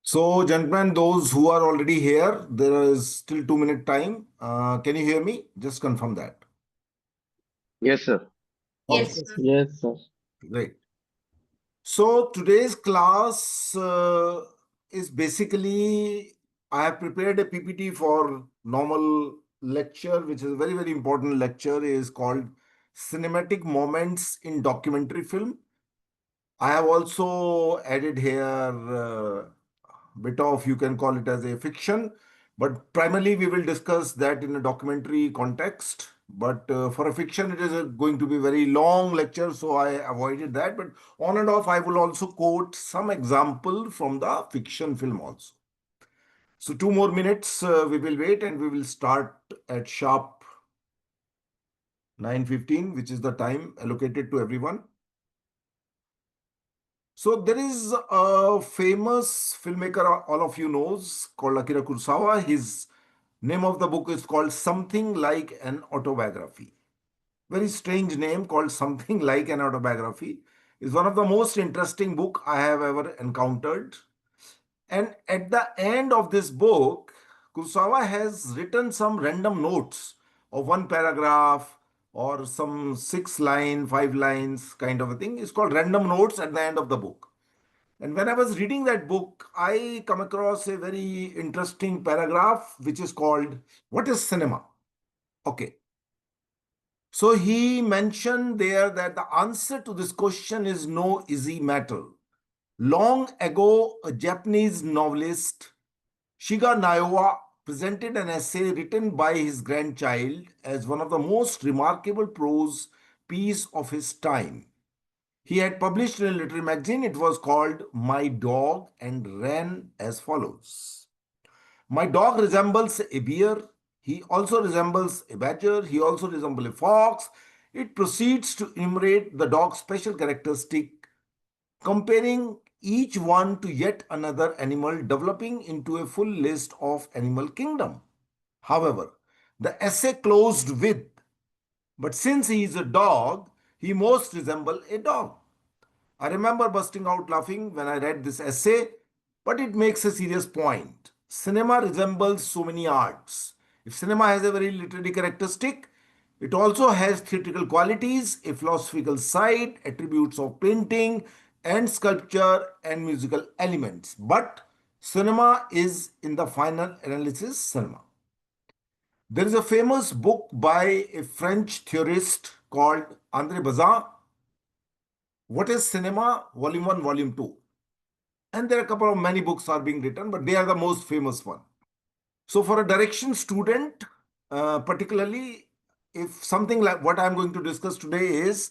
So, gentlemen, those who are already here, there is still 2 minute time. Can you hear me? Just confirm that. Yes, sir. Okay, Yes, sir. Yes, sir. great. So, today's class is basically I have prepared a PPT for normal lecture, which is a very, very important lecture, is called Cinematic Moments in Documentary Film. I have also added here bit of, you can call it as a fiction, but primarily we will discuss that in a documentary context. But for a fiction, it is going to be very long lecture, so I avoided that. But on and off, I will also quote some example from the fiction film also. So 2 more minutes, we will wait and we will start at sharp 9:15, which is the time allocated to everyone. So there is a famous filmmaker all of you knows called Akira Kurosawa. His name of the book is called Something Like an Autobiography. Very strange name called Something Like an Autobiography. Is one of the most interesting book I have ever encountered. And at the end of this book, Kurosawa has written some random notes of one paragraph or some 6 line, 5 lines kind of a thing. It's called random notes at the end of the book. And when I was reading that book, I come across a very interesting paragraph which is called What is Cinema? Okay. So he mentioned there that the answer to this question is no easy matter. Long ago, a Japanese novelist, Shiga Naoya, presented an essay written by his grandchild as one of the most remarkable prose piece of his time. He had published in a literary magazine. It was called My Dog and ran as follows. My dog resembles a bear. He also resembles a badger. He also resembles a fox. It proceeds to enumerate the dog's special characteristic, comparing each one to yet another animal, developing into a full list of animal kingdom. However, the essay closed with, but since he is a dog, he most resembles a dog. I remember bursting out laughing when I read this essay, but it makes a serious point. Cinema resembles so many arts. If cinema has a very literary characteristic, it also has theatrical qualities, a philosophical side, attributes of painting and sculpture and musical elements. But cinema is, in the final analysis, cinema. There is a famous book by a French theorist called André Bazin, What is Cinema? Volume 1, Volume 2. And there are a couple of many books are being written, but they are the most famous one. So for a direction student, particularly if something like what I'm going to discuss today is,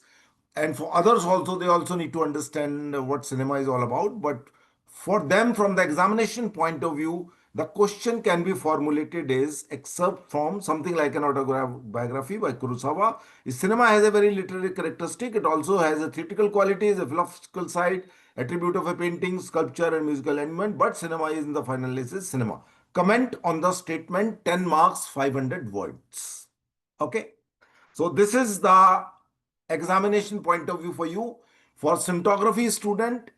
and for others also, they also need to understand what cinema is all about. But for them, from the examination point of view, the question can be formulated as excerpt from something like an autobiography by Kurosawa. Cinema has a very literary characteristic. It also has a theatrical qualities, a philosophical side, attribute of a painting, sculpture, and musical element. But cinema is in the final analysis cinema. Comment on the statement 10 marks, 500 words. Okay. So this is the examination point of view for you. For cinematography student,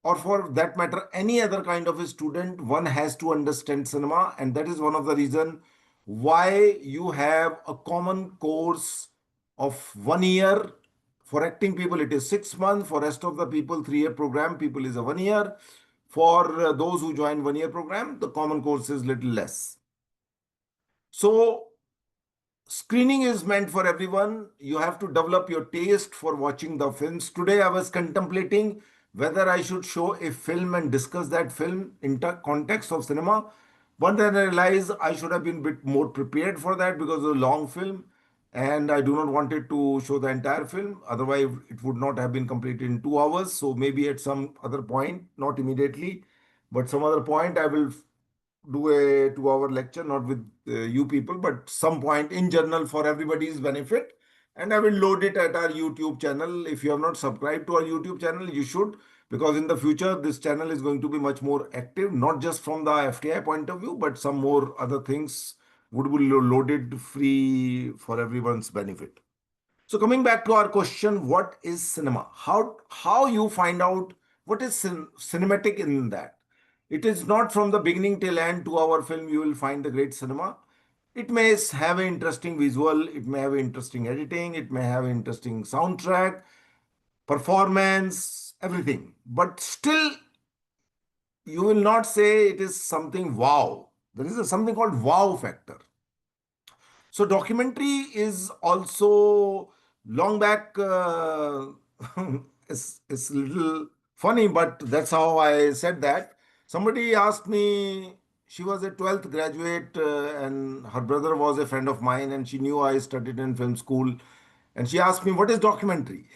or for that matter any other kind of a student, one has to understand cinema, and that is one of the reason why you have a common course of 1 year. For acting people it is 6 months, for rest of the people 3 year program people is a 1 year. For those who join 1 year program, the common course is little less. So screening is meant for everyone. You have to develop your taste for watching the films. Today I was contemplating whether I should show a film and discuss that film in context of cinema. But then I realized I should have been a bit more prepared for that because it's a long film and I do not wanted to show the entire film. Otherwise, it would not have been completed in 2 hours. So maybe at some other point, not immediately, but some other point, I will do a 2 hour lecture, not with you people, but some point in general for everybody's benefit. And I will load it at our YouTube channel. If you have not subscribed to our YouTube channel, you should, because in the future, this channel is going to be much more active, not just from the FTI point of view, but some more other things would be loaded free for everyone's benefit. So coming back to our question, what is cinema? How you find out what is cinematic in that? It is not from the beginning till end to our film you will find the great cinema. It may have an interesting visual, it may have interesting editing, it may have interesting soundtrack, performance, everything. But still, you will not say it is something wow. There is something called wow factor. So documentary is also long back. It's little funny, but that's how I said that. Somebody asked me. She was a 12th graduate, and her brother was a friend of mine, and she knew I studied in film school. And she asked me, "What is documentary?"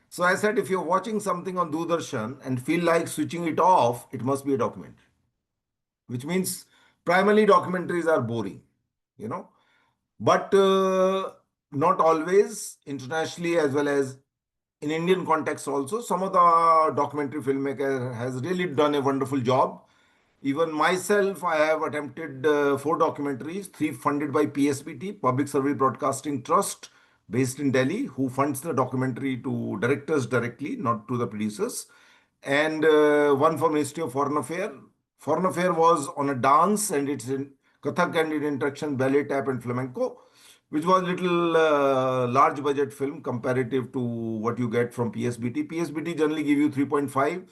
So I said, "If you're watching something on Doordarshan and feel like switching it off, it must be a documentary." Which means primarily documentaries are boring, you know but not always. Internationally as well as in Indian context also, some of the documentary filmmaker has really done a wonderful job. Even myself, I have attempted four documentaries, three funded by PSBT, Public Service Broadcasting Trust, based in Delhi, who funds the documentary to directors directly, not to the producers, and one for Ministry of Foreign Affairs. Foreign Affairs was on a dance, and it's in Kathak and in introduction, ballet, tap, and flamenco, which was little large budget film comparative to what you get from PSBT. PSBT generally give you 3.5,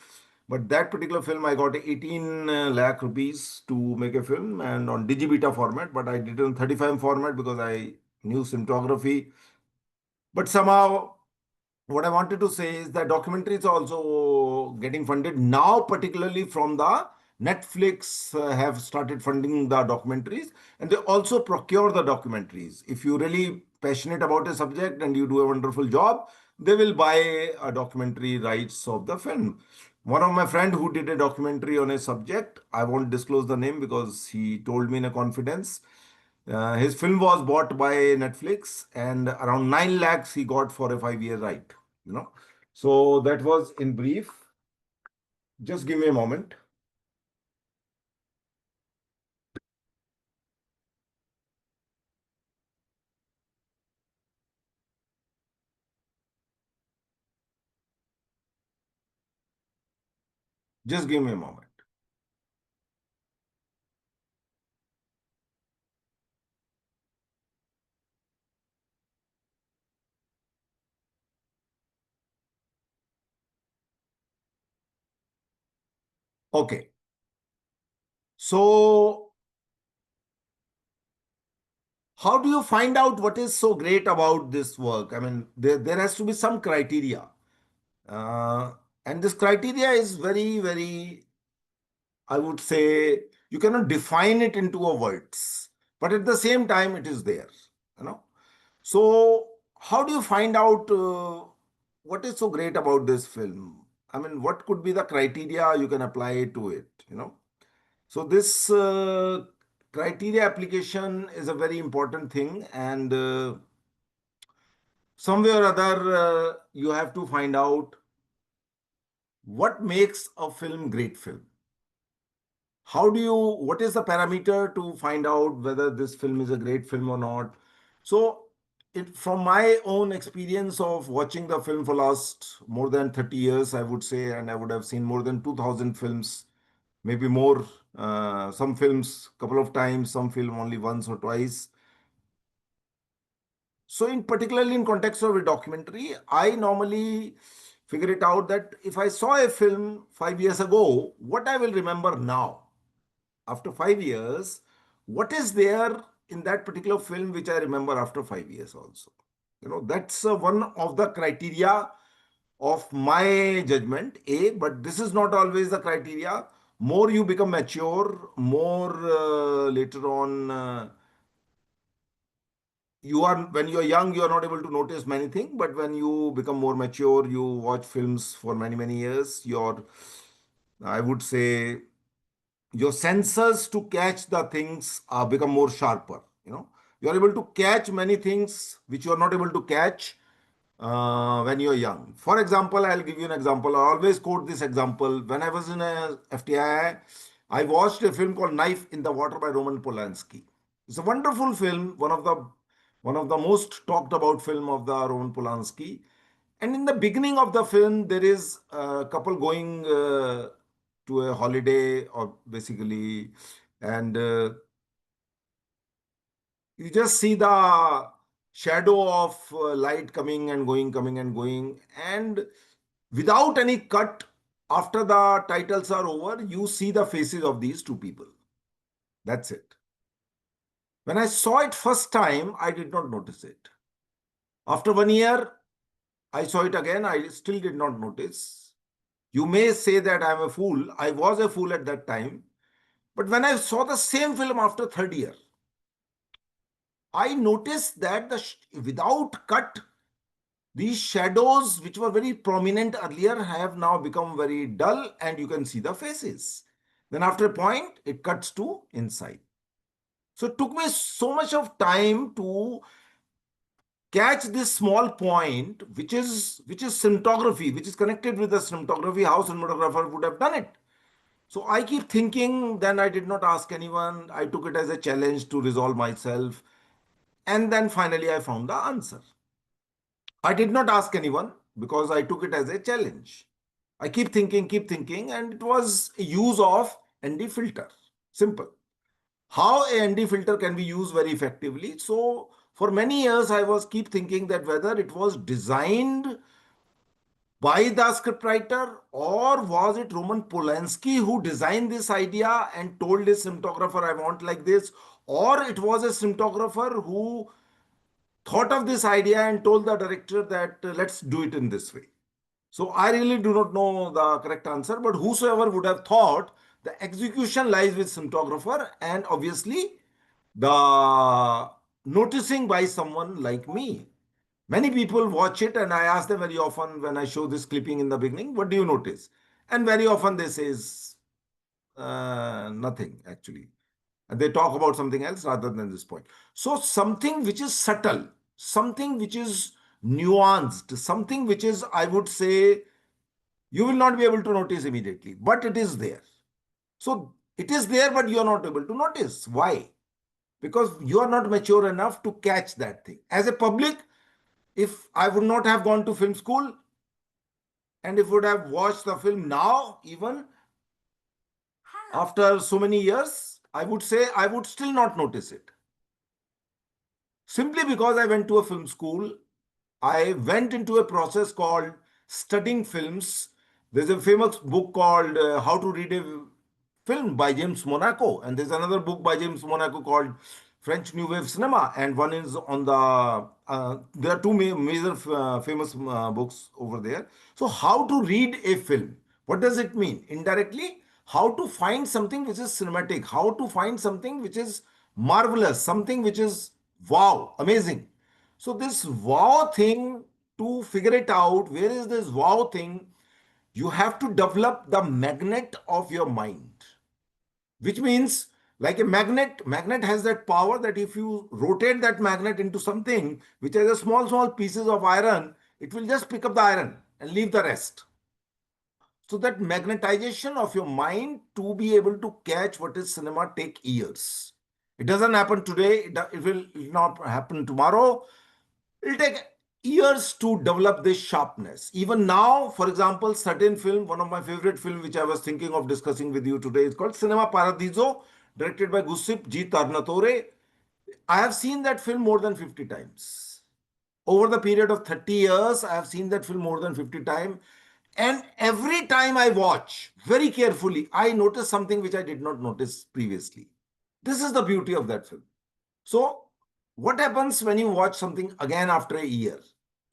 but that particular film I got 18 lakh rupees to make a film and on Digibeta format, but I did it on 35 format because I knew cinematography. But somehow what I wanted to say is that documentaries are also getting funded now, particularly from the Netflix have started funding the documentaries, and they also procure the documentaries. If you're really passionate about a subject and you do a wonderful job, they will buy a documentary rights of the film. One of my friend who did a documentary on a subject, I won't disclose the name because he told me in a confidence. His film was bought by Netflix, and around 9 lakhs he got for a 5 year right. You know, so that was in brief. Just give me a moment. Just give me a moment. Okay. So, how do you find out what is so great about this work? I mean, there has to be some criteria. Uh, and this criteria is very, very, I would say, you cannot define it into a words, but at the same time, it is there. You know. So, how do you find out what is so great about this film? I mean, what could be the criteria you can apply to it? So this criteria application is a very important thing, and somewhere or other, you have to find out what makes a film great film. What is the parameter to find out whether this film is a great film or not? So, from my own experience of watching the film for last more than 30 years, I would say, and I would have seen more than 2000 films, maybe more, some films couple of times, some film only once or twice. So, in particularly in context of a documentary, I normally figure it out that if I saw a film 5 years ago, what I will remember now after 5 years, what is there in that particular film which I remember after 5 years also? That's one of the criteria of my judgment, A, but this is not always the criteria. More you become mature, more later on, when you're young, you are not able to notice many things, but when you become more mature, you watch films for many, many years, I would say, your sensors to catch the things become more sharper. You are able to catch many things which you are not able to catch when you're young. For example, I'll give you an example. I always quote this example. When I was in a FTI, I watched a film called Knife in the Water by Roman Polanski. It's a wonderful film, one of the most talked about film of the Roman Polanski. And in the beginning of the film, there is a couple going. to a holiday or basically, and you just see the shadow of light coming and going, and without any cut, after the titles are over, you see the faces of these two people. That's it. When I saw it first time, I did not notice it. After 1 year, I saw it again. I still did not notice. You may say that I'm a fool. I was a fool at that time. But when I saw the same film after third year, I noticed that without cut, these shadows, which were very prominent earlier, have now become very dull, and you can see the faces. Then after a point, it cuts to inside. So it took me so much of time to catch this small point, which is cinematography, which is connected with the cinematography, how cinematographer would have done it. So I keep thinking, then I did not ask anyone. I took it as a challenge to resolve myself. And then finally I found the answer. I did not ask anyone because I took it as a challenge. I keep thinking, and it was a use of ND filter. Simple. How a ND filter can be used very effectively. So for many years, I was keep thinking that whether it was designed by the scriptwriter, or was it Roman Polanski who designed this idea and told his cinematographer, I want like this, or it was a cinematographer who thought of this idea and told the director that let's do it in this way. So I really do not know the correct answer, but whosoever would have thought, the execution lies with cinematographer, and obviously the noticing by someone like me. Many people watch it, and I ask them very often when I show this clipping in the beginning, what do you notice? And very often they say nothing actually. And they talk about something else rather than this point. So something which is subtle, something which is nuanced, something which is, I would say, you will not be able to notice immediately, but it is there. So it is there, but you are not able to notice. Why? Because you are not mature enough to catch that thing. As a public, if I would not have gone to film school, and if would have watched the film now, even after so many years, I would say I would still not notice it. Simply because I went to a film school, I went into a process called studying films. There's a famous book called How to Read a Film by James Monaco, and there's another book by James Monaco called French New Wave Cinema, and one is on the. There are two major famous books over there. So, how to read a film? What does it mean? Indirectly, how to find something which is cinematic, how to find something which is marvelous, something which is wow, amazing. So this wow thing, to figure it out, where is this wow thing? You have to develop the magnet of your mind, which means like a magnet has that power that if you rotate that magnet into something which has a small pieces of iron, it will just pick up the iron and leave the rest. So that magnetization of your mind to be able to catch what is cinema take years. It doesn't happen today. It will not happen tomorrow. It'll take years to develop this sharpness. Even now, for example, certain film, one of my favorite film, which I was thinking of discussing with you today, is called Cinema Paradiso, directed by Giuseppe G. Tornatore. I have seen that film more than 50 times. Over the period of 30 years, I have seen that film more than 50 times. And every time I watch very carefully, I notice something which I did not notice previously. This is the beauty of that film. So, what happens when you watch something again after a year?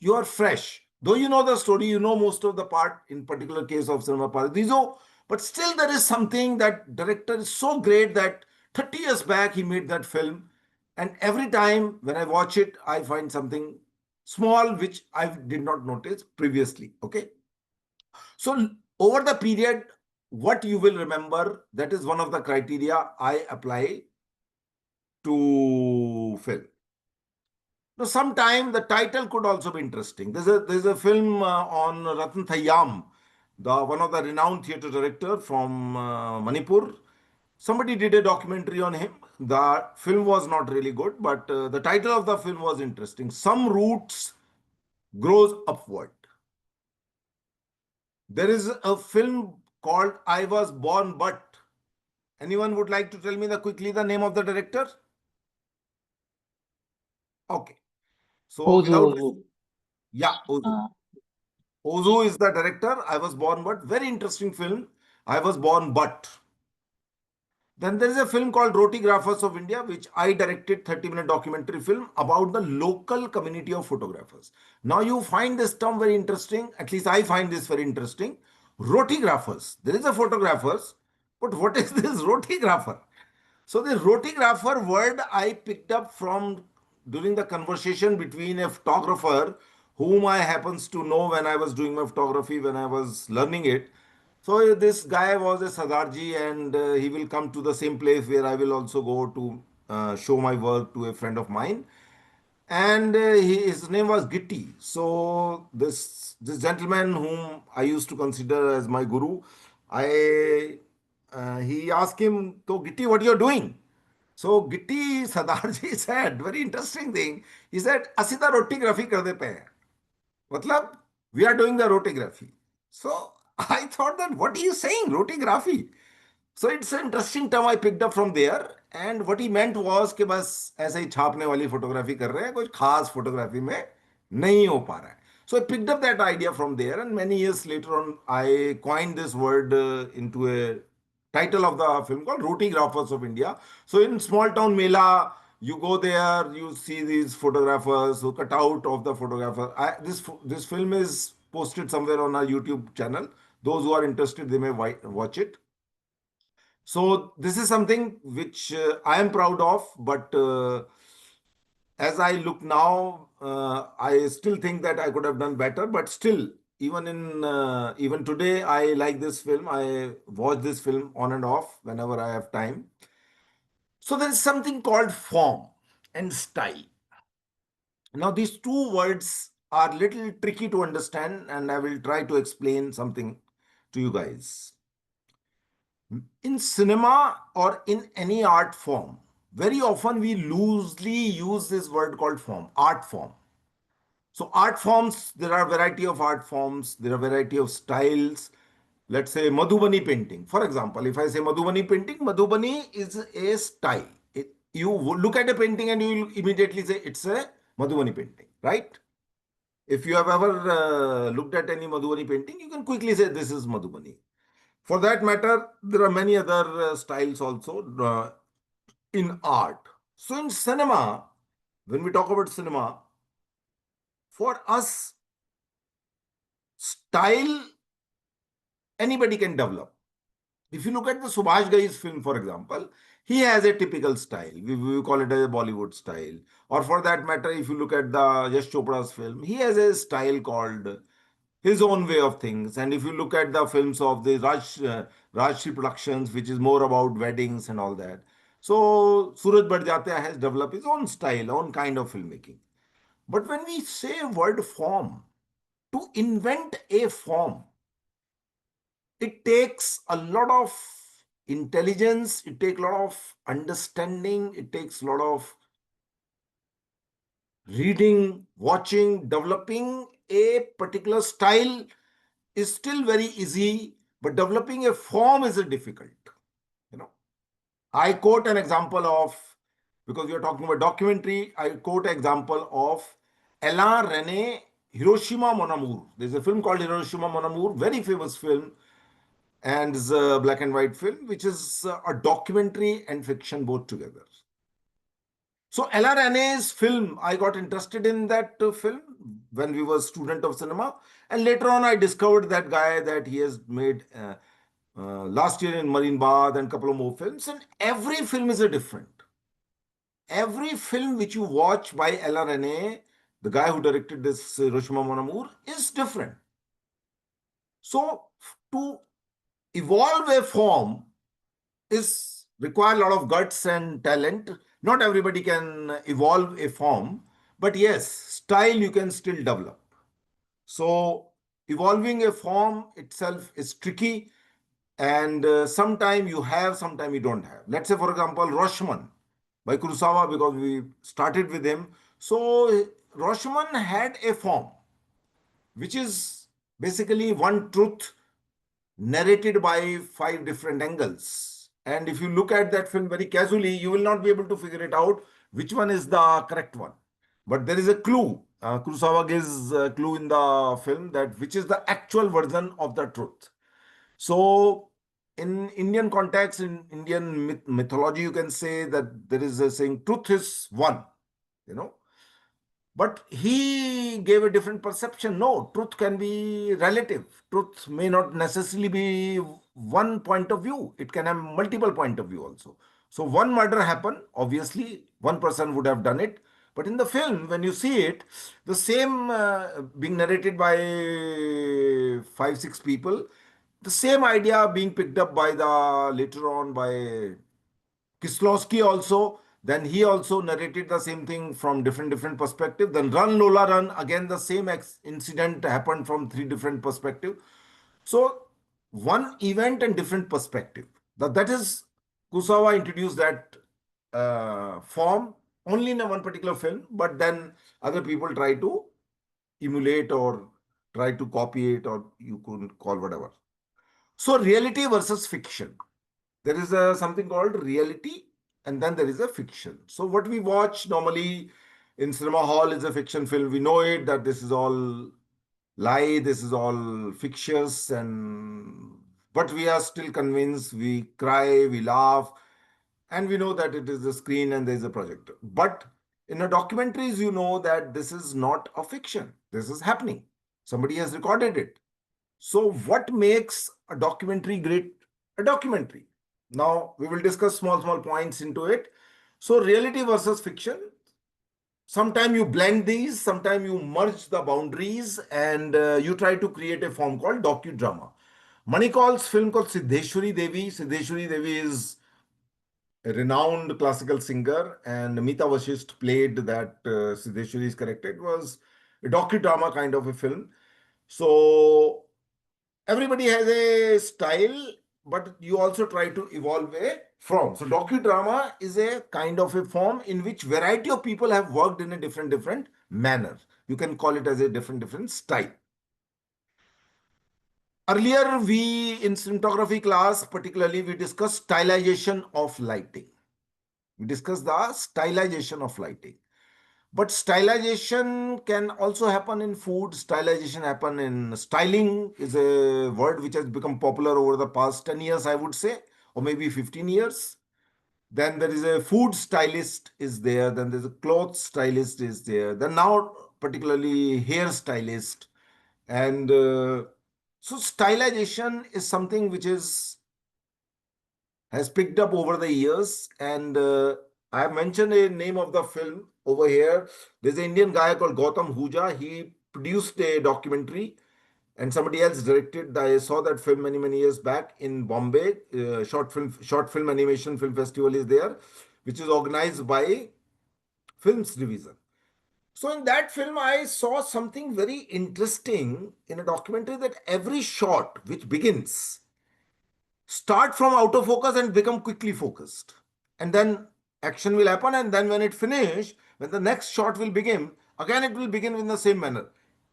You are fresh. Though you know the story, you know most of the part, in particular case of Cinema Paradiso, but still there is something that director is so great that 30 years back he made that film. And every time when I watch it, I find something small which I did not notice previously. Okay. So over the period, what you will remember, that is one of the criteria I apply to film. Now, sometime the title could also be interesting. There's a film on Ratan Thayyam, the one of the renowned theatre director from Manipur. Somebody did a documentary on him. The film was not really good, but the title of the film was interesting. Some roots grows upward. There is a film called I Was Born But. Anyone would like to tell me quickly the name of the director? Okay. So Ozu, without, Ozu. yeah, Ozu. Uh, Ozu is the director. I Was Born But. Very interesting film. I Was Born But. Then there is a film called Rotigraphers of India, which I directed, 30-minute documentary film about the local community of photographers. Now you find this term very interesting, at least I find this very interesting. Rotigraphers. There is a photographers, but what is this rotigrapher? So the rotographer word I picked up from during the conversation between a photographer whom I happens to know when I was doing my photography, when I was learning it. So this guy was a Sadarji, and he will come to the same place where I will also go to show my work to a friend of mine, and his name was Gitti. So this gentleman whom I used to consider as my guru, I he asked him, "So Gitti, what you are doing?" So Gitti Sadarji said, very interesting thing. He said, "ਅਸੀਂ ਤਾਂ rotography ਕਰਦੇ ਪਏ ਹਾਂ." Matlab, we are doing the rotography. So I thought that, what are you saying, rotography? So it's an interesting term I picked up from there. And what he meant was कि बस ऐसे ही छापने वाली photography कर रहे हैं, कुछ खास फोटोग्राफी में नहीं हो पा रहा है. So I picked up that idea from there, and many years later on, I coined this word into a title of the film called Rotigraphers of India. So in small town Mela, you go there, you see these photographers who cut out of the photographer. This film is posted somewhere on our YouTube channel. Those who are interested, they may watch it. So this is something which I am proud of, but as I look now, I still think that I could have done better. But still, even today, I like this film. I watch this film on and off whenever I have time. So there is something called form and style. Now these two words are little tricky to understand, and I will try to explain something to you guys. In cinema or in any art form, very often we loosely use this word called form, art form. So art forms, there are variety of art forms, there are variety of styles. Let's say Madhubani painting. For example, if I say Madhubani painting, Madhubani is a style. You look at a painting and you will immediately say it's a Madhubani painting, right? If you have ever looked at any Madhubani painting, you can quickly say this is Madhubani. For that matter, there are many other styles also in art. So in cinema, when we talk about cinema, for us, style anybody can develop. If you look at the Subhash Ghai's film, for example, he has a typical style. We call it a Bollywood style. Or for that matter, if you look at the Yash Chopra's film, he has a style called his own way of things. And if you look at the films of the Rajshri Productions, which is more about weddings and all that. So Suraj Badjatya has developed his own style, own kind of filmmaking. But when we say word form, to invent a form, it takes a lot of intelligence, it takes a lot of understanding, it takes a lot of reading, watching, developing a particular style is still very easy, but developing a form is difficult. You know, I quote an example of, because we are talking about documentary, I quote an example of Alain René Hiroshima Mon Amour. There's a film called Hiroshima Mon Amour, very famous film, and it's a black and white film, which is a documentary and fiction both together. So Alain René's film, I got interested in that film when we were student of cinema, and later on I discovered that guy, that he has made last year in Marine Bath and a couple of more films, and every film is a different. Every film which you watch by Alain René, the guy who directed this Hiroshima Mon Amour, is different. So to evolve a form is require a lot of guts and talent. Not everybody can evolve a form, but yes, style you can still develop. So evolving a form itself is tricky, and sometime you have, sometime you don't have. Let's say, for example, Rashomon by Kurosawa, because we started with him. So Rashomon had a form which is basically one truth narrated by five different angles. And if you look at that film very casually, you will not be able to figure it out which one is the correct one. But there is a clue. Kurosawa gives a clue in the film that which is the actual version of the truth. So, in Indian context, in Indian mythology, you can say that there is a saying, truth is one, you know. But he gave a different perception. No, truth can be relative. Truth may not necessarily be one point of view. It can have multiple point of view also. So one murder happened. Obviously, one person would have done it. But in the film, when you see it, the same being narrated by five, six people, the same idea being picked up by the later on by Kislowski also. Then he also narrated the same thing from different perspective. Then Run Lola Run, again the same incident happened from three different perspective. So one event and different perspective. That is Kusawa introduced that form only in a one particular film, but then other people try to emulate or try to copy it, or you could call whatever. So reality versus fiction. There is a something called reality, and then there is a fiction. So what we watch normally in cinema hall is a fiction film. We know it that this is all lie, this is all fictitious, and but we are still convinced. We cry, we laugh, and we know that it is the screen and there is a projector. But in a documentaries, you know that this is not a fiction. This is happening. Somebody has recorded it. So, what makes a documentary great? A documentary. Now, we will discuss small points into it. So, reality versus fiction. Sometimes you blend these, sometimes you merge the boundaries, and you try to create a form called docudrama. Manikal's film called Siddheshwari Devi. Siddheshwari Devi is a renowned classical singer, and Mita Vashisht played that Siddheshwari is correct. It was a docudrama kind of a film. So everybody has a style, but you also try to evolve a form. So docudrama is a kind of a form in which variety of people have worked in a different manner. You can call it as a different style. Earlier, we in cinematography class, particularly, we discussed stylization of lighting. We discussed the stylization of lighting. But stylization can also happen in food. Stylization happen in styling is a word which has become popular over the past 10 years, I would say, or maybe 15 years. Then there is a food stylist is there. Then there's a cloth stylist is there. Then now particularly hair stylist. And so stylization is something which is has picked up over the years. And I mentioned a name of the film over here. There's an Indian guy called Gautam Huja. He produced a documentary and somebody else directed. I saw that film many years back in Bombay. Short film animation film festival is there, which is organized by Films Division. So in that film, I saw something very interesting in a documentary that every shot which begins start from out of focus and become quickly focused, and then action will happen, and then when it finish, when the next shot will begin, again it will begin in the same manner.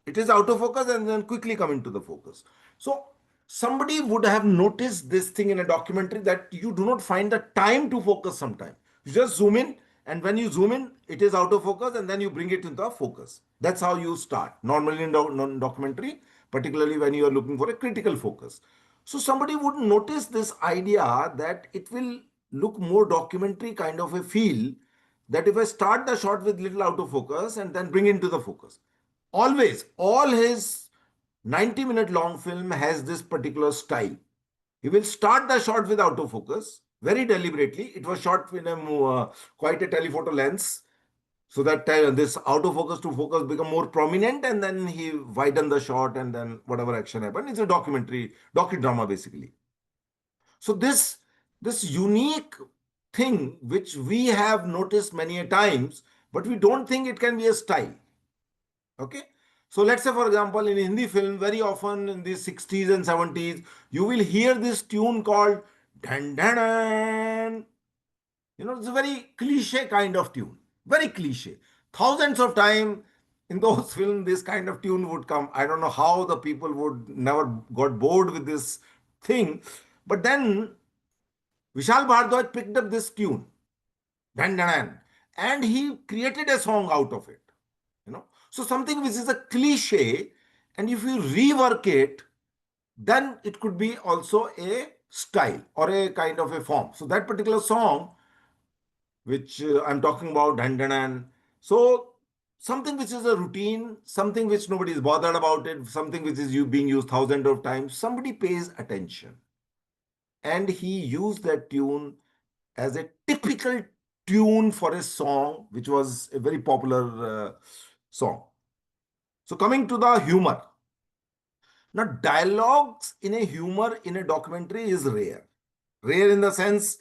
It is out of focus and then quickly come into the focus. So somebody would have noticed this thing in a documentary, that you do not find the time to focus. Sometime you just zoom in, and when you zoom in it is out of focus, and then you bring it into focus. That's how you start normally in documentary, particularly when you are looking for a critical focus. So somebody would notice this idea that it will look more documentary kind of a feel, that if I start the shot with little out of focus and then bring into the focus. Always, all his 90-minute long film has this particular style. He will start the shot with out of focus very deliberately. It was shot in a quite a telephoto lens, so that this out of focus to focus become more prominent, and then he widen the shot, and then whatever action happened. It's a docudrama basically. So this unique thing which we have noticed many a times, but we don't think it can be a style. Okay. So let's say, for example, in Hindi film, very often in the 60s and 70s, you will hear this tune called Dan Dan Dan. It's a very cliche kind of tune, very cliche. Thousands of times in those films, this kind of tune would come. I don't know how the people would never got bored with this thing. But then Vishal Bhardwaj picked up this tune, dan, dan, dan, and he created a song out of it. So something which is a cliche, and if you rework it, then it could be also a style or a kind of a form. So that particular song which I'm talking about, Dandanan. So something which is a routine, something which nobody is bothered about it, something which is being used thousands of times, somebody pays attention. And he used that tune as a typical tune for a song, which was a very popular song. So coming to the humor. Now, dialogues in a humor in a documentary is rare. Rare in the sense,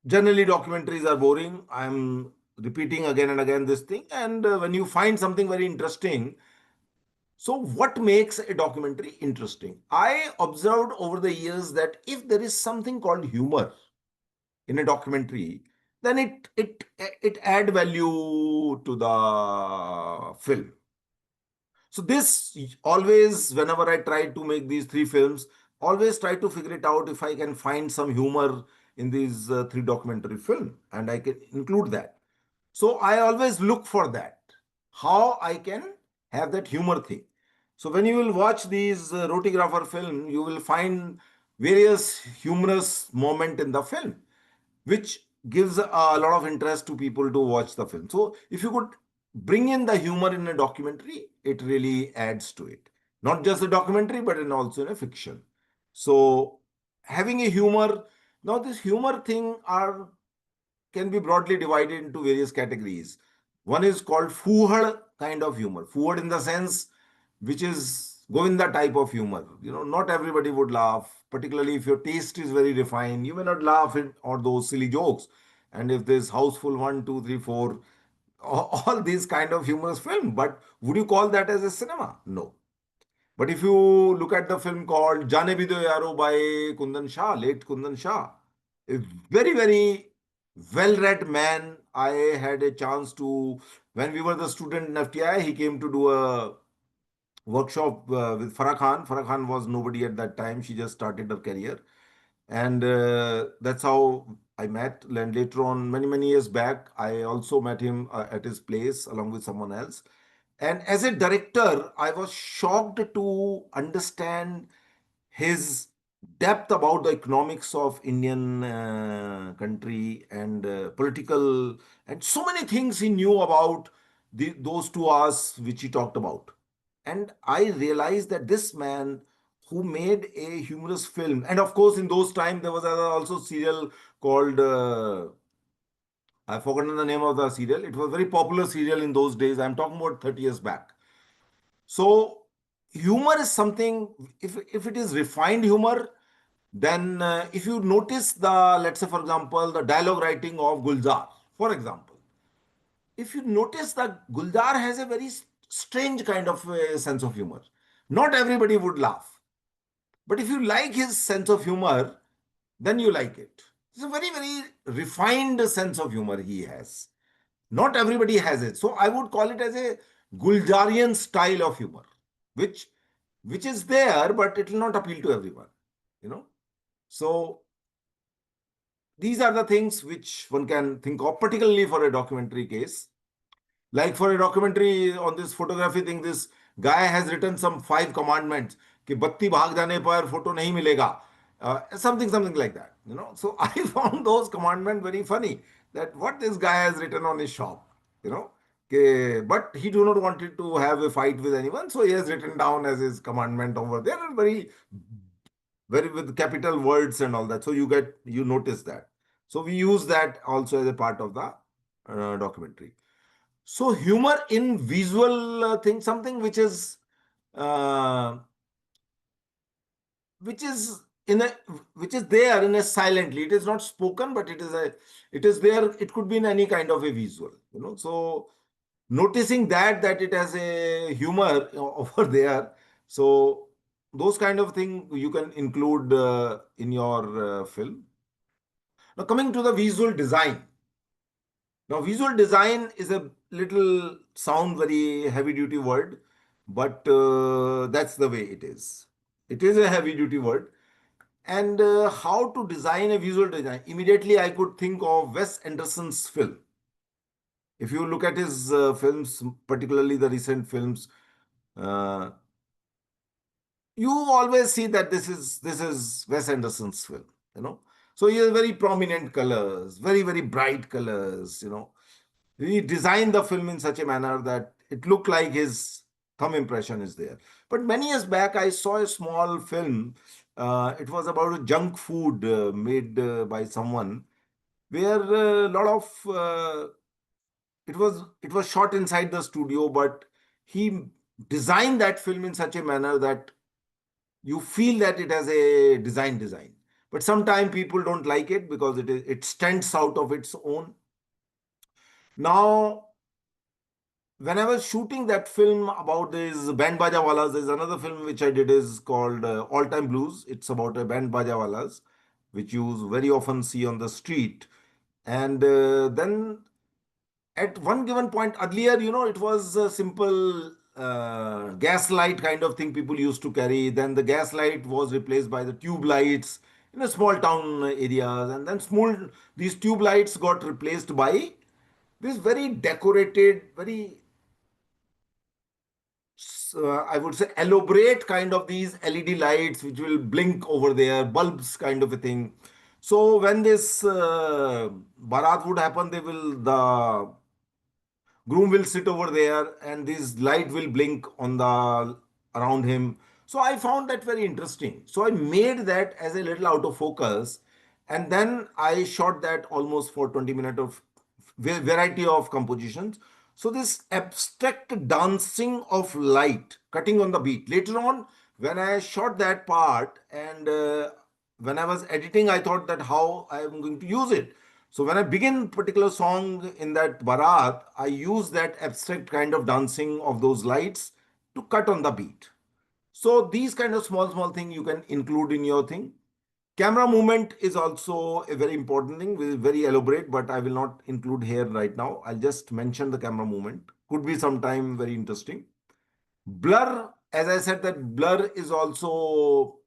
generally documentaries are boring. I'm repeating again and again this thing. And when you find something very interesting, so what makes a documentary interesting? I observed over the years that if there is something called humor in a documentary, then it add value to the film. So this always, whenever I try to make these three films, always try to figure it out if I can find some humor in these three documentary film, and I can include that. So I always look for that, how I can have that humor thing. So when you will watch these rotographer film, you will find various humorous moment in the film, which gives a lot of interest to people to watch the film. So if you could bring in the humor in a documentary, it really adds to it. Not just the documentary, but in also in a fiction. So having a humor, now this humor thing are can be broadly divided into various categories. One is called Fuhad kind of humor. Fuhad in the sense which is Govinda type of humor. Not everybody would laugh, particularly if your taste is very refined. You may not laugh at or those silly jokes. And if there's houseful one, two, three, four, all these kind of humorous film. But would you call that as a cinema? No. But if you look at the film called Jane Bhi Do Yaro by Kundan Shah, late Kundan Shah, a very, very well-read man. I had a chance to, when we were the student in FTI, he came to do a workshop with Farah Khan. Farah Khan was nobody at that time. She just started her career. And that's how I met. And later on, many, many years back, I also met him at his place along with someone else. And as a director, I was shocked to understand his depth about the economics of Indian country and political, and so many things he knew about those 2 hours which he talked about. And I realized that this man who made a humorous film, and of course in those times there was also serial called I've forgotten the name of the serial. It was a very popular serial in those days. I'm talking about 30 years back. So humor is something, if it is refined humor, then if you notice let's say for example, the dialogue writing of Gulzar, for example, if you notice that Gulzar has a very strange kind of sense of humor. Not everybody would laugh. But if you like his sense of humor, then you like it. It's a very, very refined sense of humor he has. Not everybody has it. So I would call it as a Gulzarian style of humor, which which is there, but it will not appeal to everyone. You know. So these are the things which one can think of, particularly for a documentary case. Like for a documentary on this photography thing, this guy has written some 5 commandments कि बत्ती भाग जाने पर photo नहीं मिलेगा, something like that. So I found those commandments very funny, that what this guy has written on his shop. you know but he do not wanted to have a fight with anyone, so he has written down as his commandment over there, and very with capital words and all that, so you notice that. So we use that also as a part of the documentary. So humor in visual thing, something uh, which is in a which is there in a silently. It is not spoken, but it is there. It could be in any kind of a visual. So noticing that it has a humor over there. So those kind of thing you can include in your film. Now coming to the visual design. Now, visual design is a little sound very heavy duty word, but that's the way it is. It is a heavy duty word. And how to design a visual design. Immediately, I could think of Wes Anderson's film. If you look at his films, particularly the recent films, uh, you always see that this is Wes Anderson's film. You know, so he has very prominent colors, very bright colors. He designed the film in such a manner that it looked like his thumb impression is there. But many years back, I saw a small film. It was about a junk food made by someone, where a lot of it was shot inside the studio, but he designed that film in such a manner that you feel that it has a design. But sometimes people don't like it because it stands out of its own. Now, when I was shooting that film about these band baja walas, there's another film which I did is called All Time Blues. It's about a band baja walas, which you very often see on the street. And then at one given point earlier, it was a simple gas light kind of thing people used to carry. Then the gas light was replaced by the tube lights in a small town areas, and then small these tube lights got replaced by this very decorated, very I would say elaborate kind of these LED lights which will blink over there, bulbs kind of a thing. So when this Bharat would happen, the groom will sit over there and this light will blink on the around him. So I found that very interesting. So I made that as a little out of focus, and then I shot that almost for 20 minutes of variety of compositions. So this abstract dancing of light cutting on the beat. Later on, when I shot that part and when I was editing, I thought that how I am going to use it. So when I begin particular song in that Bharat, I use that abstract kind of dancing of those lights to cut on the beat. So these kind of small thing you can include in your thing. Camera movement is also a very important thing, which is very elaborate, but I will not include here right now. I'll just mention the camera movement. Could be sometime very interesting. Blur, as I said, that blur is also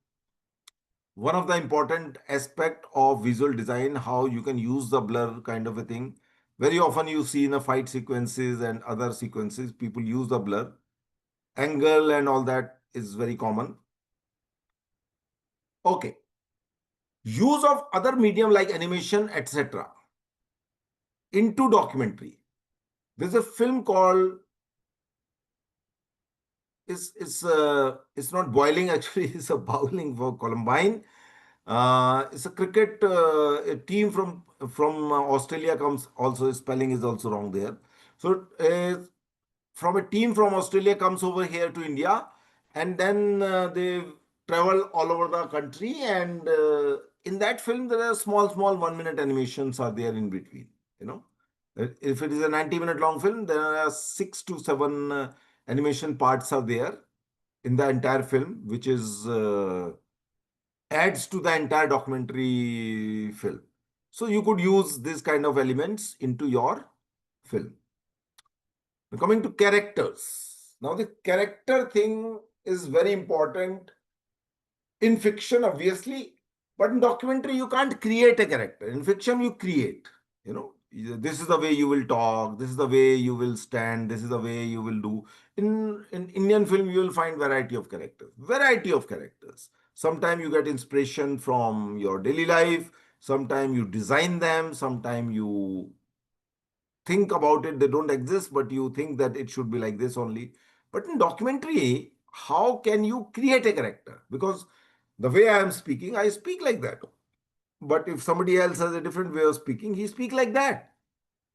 one of the important aspect of visual design, how you can use the blur kind of a thing. Very often you see in the fight sequences and other sequences, people use the blur. Angle and all that is very common. Okay. Use of other medium like animation, etc. into documentary. There's a film called it's not boiling actually, it's a bowling for Columbine. It's a cricket a team from Australia comes also. Spelling is also wrong there. So from a team from Australia comes over here to India, and then they travel all over the country. And in that film, there are small 1 minute animations are there in between. You know, if it is a 90-minute long film, there are 6 to 7 animation parts are there in the entire film, which is adds to the entire documentary film. So you could use this kind of elements into your film. Now, coming to characters. Now the character thing is very important in fiction, obviously, but in documentary you can't create a character. In fiction you create. This is the way you will talk. This is the way you will stand. This is the way you will do. In Indian film you will find variety of characters. Variety of characters. Sometimes you get inspiration from your daily life. Sometimes you design them. Sometimes you think about it, they don't exist, but you think that it should be like this only. But in documentary, how can you create a character? Because the way I am speaking, I speak like that. But if somebody else has a different way of speaking, he speak like that.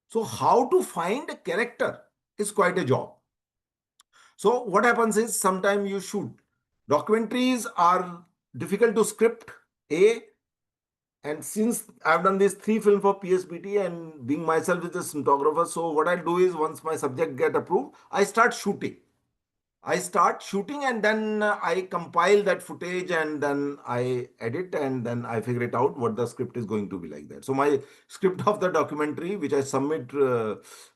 So how to find a character is quite a job. So what happens is sometimes you shoot. Documentaries are difficult to script. A, and since I've done these 3 films for PSBT and being myself is a cinematographer, so what I'll do is once my subject get approved, I start shooting. And then I compile that footage and then I edit and then I figure it out what the script is going to be like that. So my script of the documentary, which I submit,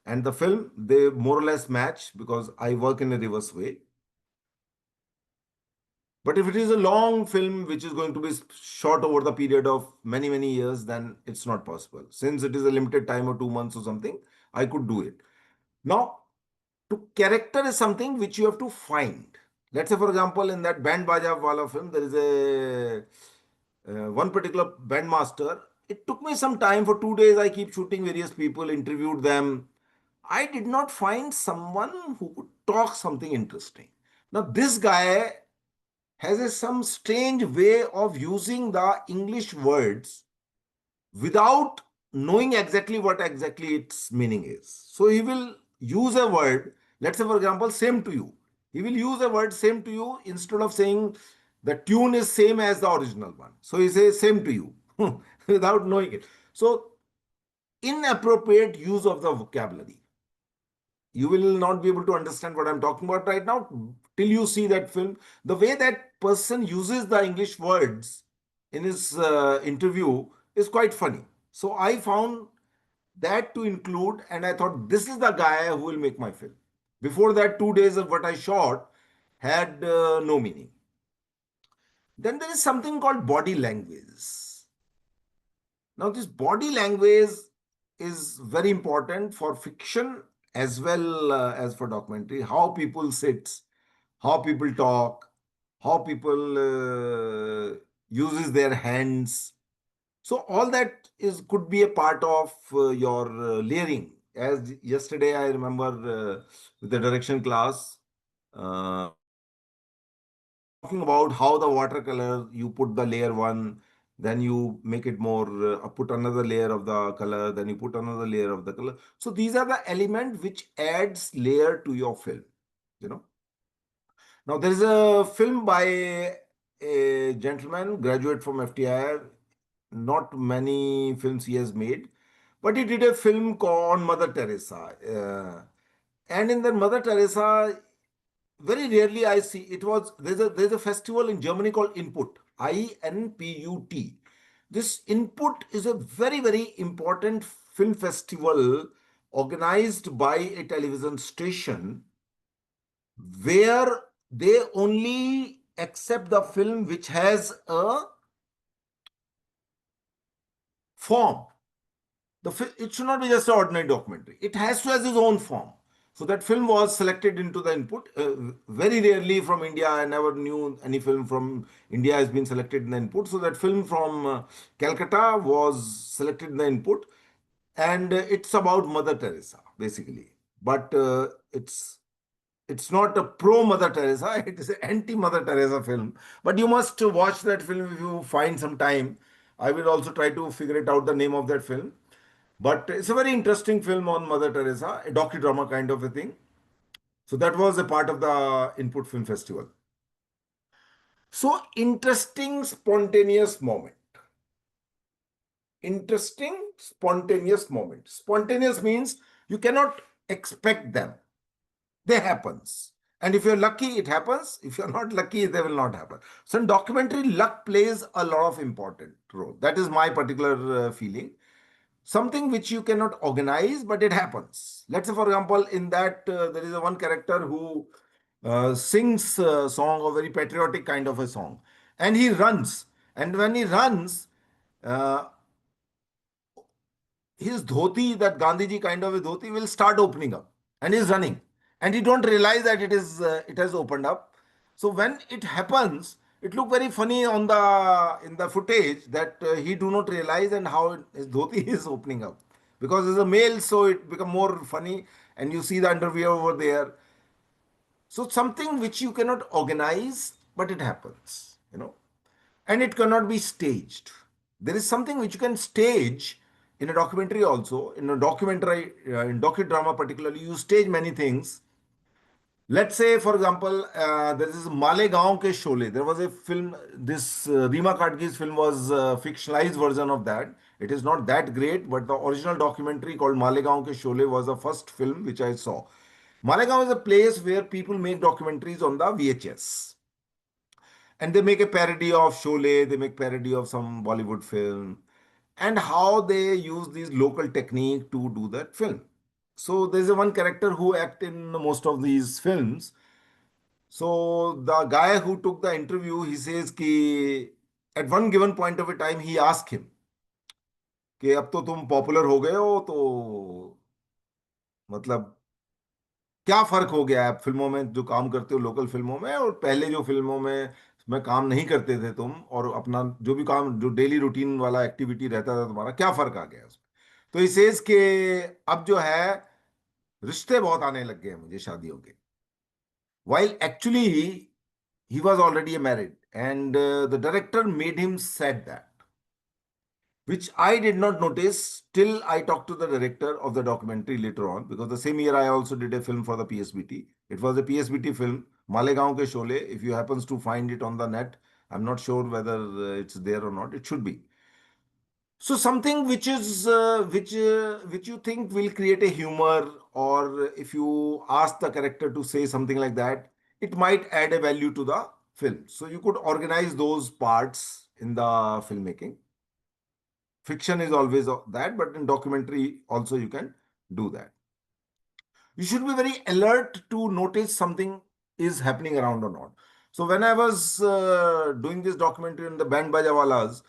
and the film, they more or less match because I work in a reverse way. But if it is a long film which is going to be shot over the period of many, many years, then it's not possible. Since it is a limited time of 2 months or something, I could do it. Now, to character is something which you have to find. Let's say, for example, in that Band Baja Wala film, there is a one particular bandmaster. It took me some time. For 2 days, I keep shooting various people, interviewed them. I did not find someone who could talk something interesting. Now, this guy has some strange way of using the English words without knowing exactly what exactly its meaning is. So he will use a word, let's say, for example, same to you. He will use a word same to you instead of saying the tune is same as the original one. So he says same to you without knowing it. So inappropriate use of the vocabulary. You will not be able to understand what I'm talking about right now till you see that film. The way that person uses the English words in his interview is quite funny. So I found that to include, and I thought this is the guy who will make my film. Before that, 2 days of what I shot had no meaning. Then there is something called body language. Now, this body language is very important for fiction as well as for documentary. How people sit, how people talk, how people uses their hands. So all that is could be a part of your layering. As yesterday, I remember with the direction class. Talking about how the watercolor you put the layer one, then you make it more put another layer of the color, then you put another layer of the color. So these are the element which adds layer to your film, you know. Now there is a film by a gentleman graduate from FTI. Not many films he has made, but he did a film called Mother Teresa. And in that Mother Teresa, very rarely I see it was there's a festival in Germany called Input, INPUT. This Input is a very important film festival organized by a television station where they only accept the film which has a form. It should not be just an ordinary documentary. It has to have its own form. So that film was selected into the Input. Very rarely from India, I never knew any film from India has been selected in the Input. So that film from Calcutta was selected in the Input, and it's about Mother Teresa basically. But it's not a pro Mother Teresa. It is an anti Mother Teresa film. But you must watch that film if you find some time. I will also try to figure it out the name of that film. But it's a very interesting film on Mother Teresa, a docudrama kind of a thing. So that was a part of the Input Film Festival. So interesting, spontaneous moment. Interesting, spontaneous moment. Spontaneous means you cannot expect them. They happens. And if you're lucky, it happens. If you're not lucky, they will not happen. So in documentary, luck plays a lot of important role. That is my particular feeling. Something which you cannot organize, but it happens. Let's say, for example, in that there is a one character who sings a song, a very patriotic kind of a song, and he runs. And when he runs, uh, his dhoti, that Gandhiji kind of a dhoti, will start opening up, and he's running, and he don't realize that it has opened up. So when it happens, it look very funny on the in the footage that he do not realize and how his dhoti is opening up because it's a male, so it become more funny, and you see the underwear over there. So something which you cannot organize, but it happens, you know, and it cannot be staged. There is something which you can stage in a documentary also. In a documentary, in docudrama particularly, you stage many things. Let's say, for example, there is Malegaon Ke Sholay. There was a film, this Rima Kadgi's film was a fictionalized version of that. It is not that great, but the original documentary called Malegaon Ke Sholay was the first film which I saw. Malegaon is a place where people make documentaries on the VHS. And they make a parody of Sholay, they make parody of some Bollywood film, and how they use these local technique to do that film. So there's a one character who act in most of these films. So the guy who took the interview, he says कि at one given point of a time he asked him कि अब तो तुम popular हो गए हो, तो मतलब क्या फर्क हो गया है फिल्मों में जो काम करते हो लोकल फिल्मों में, और पहले जो फिल्मों में काम नहीं करते थे तुम, और अपना जो भी काम जो डेली रूटीन वाला एक्टिविटी रहता था तुम्हारा, क्या फर्क आ गया उसमें? तो ही सेज के अब जो है रिश्ते बहुत आने लग गए हैं मुझे शादियों के, while actually he was already married, and the director made him said that, which I did not notice till I talked to the director of the documentary later on, because the same year I also did a film for the PSBT. It was a PSBT film, Malegaon Ke Shole. If you happens to find it on the net, I'm not sure whether it's there or not. It should be. So something which is which you think will create a humor, or if you ask the character to say something like that, it might add a value to the film. So you could organize those parts in the filmmaking. Fiction is always that, but in documentary also you can do that. You should be very alert to notice something is happening around or not. So when I was doing this documentary on the Band Bajawalas,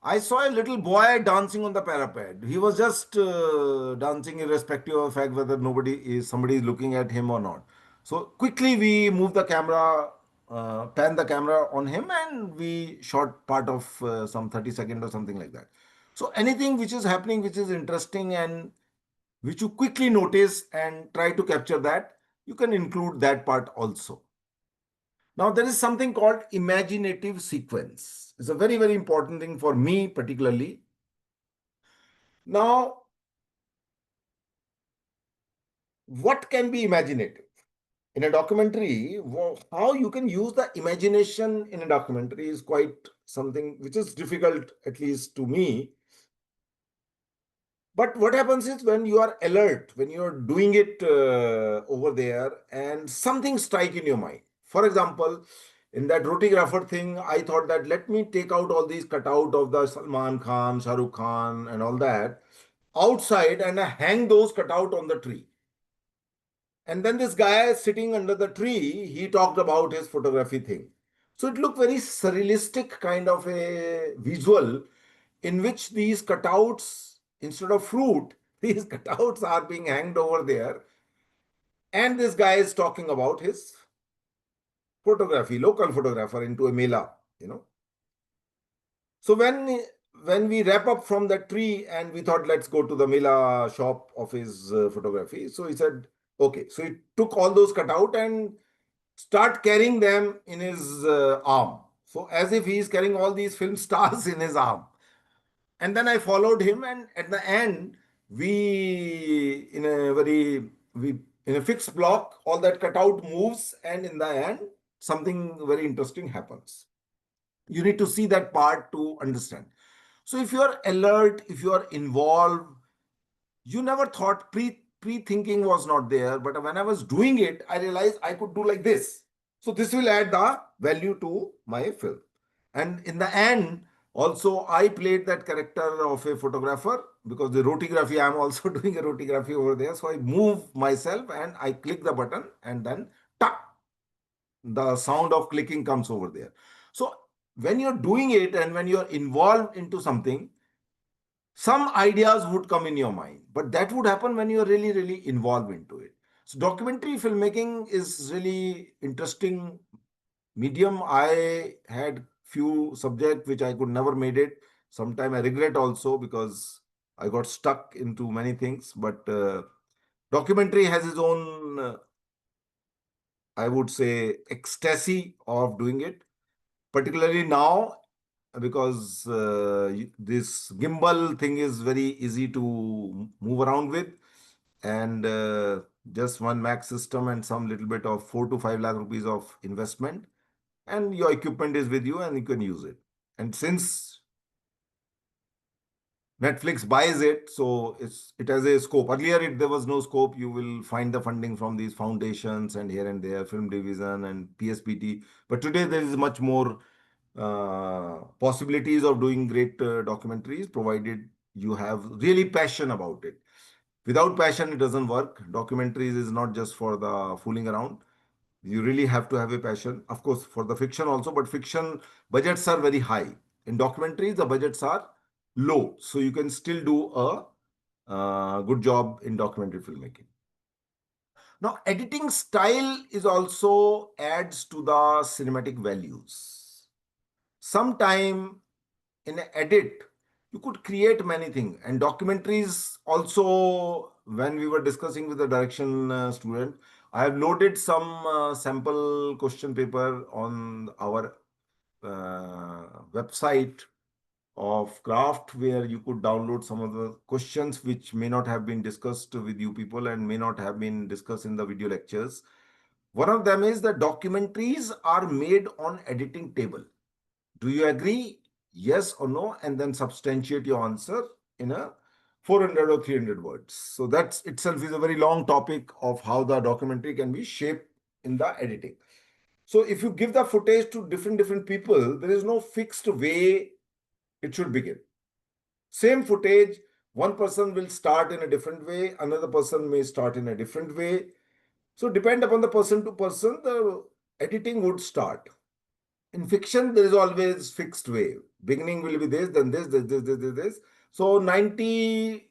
I saw a little boy dancing on the parapet. He was just dancing irrespective of the fact whether somebody is looking at him or not. So quickly we moved the camera, pan the camera on him, and we shot part of some 30 seconds or something like that. So anything which is happening, which is interesting and which you quickly notice and try to capture that, you can include that part also. Now, there is something called imaginative sequence. It's a very, very important thing for me, particularly. Now, what can be imaginative? In a documentary, how you can use the imagination in a documentary is quite something which is difficult, at least to me. But what happens is when you are alert, when you are doing it over there, and something strike in your mind. For example, in that rotigrapher thing, I thought that let me take out all these cutout of the Salman Khan, Shah Rukh Khan, and all that outside, and I hang those cutout on the tree. And then this guy sitting under the tree, he talked about his photography thing. So it looked very surrealistic kind of a visual in which these cutouts, instead of fruit, these cutouts are being hanged over there. And this guy is talking about his photography, local photographer into a mela. So when we wrap up from that tree and we thought let's go to the mela shop of his photography. So he said, okay. So he took all those cutout and start carrying them in his arm. So as if he is carrying all these film stars in his arm. And then I followed him, and at the end, we in a very we in a fixed block, all that cutout moves, and in the end, something very interesting happens. You need to see that part to understand. So if you are alert, if you are involved, you never thought pre-thinking was not there, but when I was doing it, I realized I could do like this. So this will add the value to my film. And in the end, also I played that character of a photographer, because the rotography, I'm also doing a rotography over there. So I move myself and I click the button, and then tuck, the sound of clicking comes over there. So when you're doing it and when you're involved into something, some ideas would come in your mind, but that would happen when you're really, really involved into it. So documentary filmmaking is really interesting medium. I had few subjects which I could never made it. Sometime I regret also, because I got stuck into many things. But documentary has its own, I would say, ecstasy of doing it. Particularly now, because this gimbal thing is very easy to move around with, and just one Mac system and some little bit of 4 to 5 lakh rupees of investment, and your equipment is with you and you can use it. And since Netflix buys it, so it has a scope. Earlier, there was no scope. You will find the funding from these foundations and here and there, film division and PSPT. But today there is much more possibilities of doing great documentaries, provided you have really passion about it. Without passion, it doesn't work. Documentaries is not just for the fooling around. You really have to have a passion, of course, for the fiction also, but fiction budgets are very high. In documentaries, the budgets are low, so you can still do a good job in documentary filmmaking. Now, editing style is also adds to the cinematic values. Sometime in an edit, you could create many things. And documentaries also, when we were discussing with the direction student, I have loaded some sample question paper on our website of craft, where you could download some of the questions which may not have been discussed with you people and may not have been discussed in the video lectures. One of them is that documentaries are made on editing table. Do you agree? Yes or no? And then substantiate your answer in a 400 or 300 words. So that itself is a very long topic of how the documentary can be shaped in the editing. So if you give the footage to different people, there is no fixed way it should begin. Same footage, one person will start in a different way, another person may start in a different way. So depend upon the person to person, the editing would start. In fiction, there is always fixed way. Beginning will be this, then this. So 90%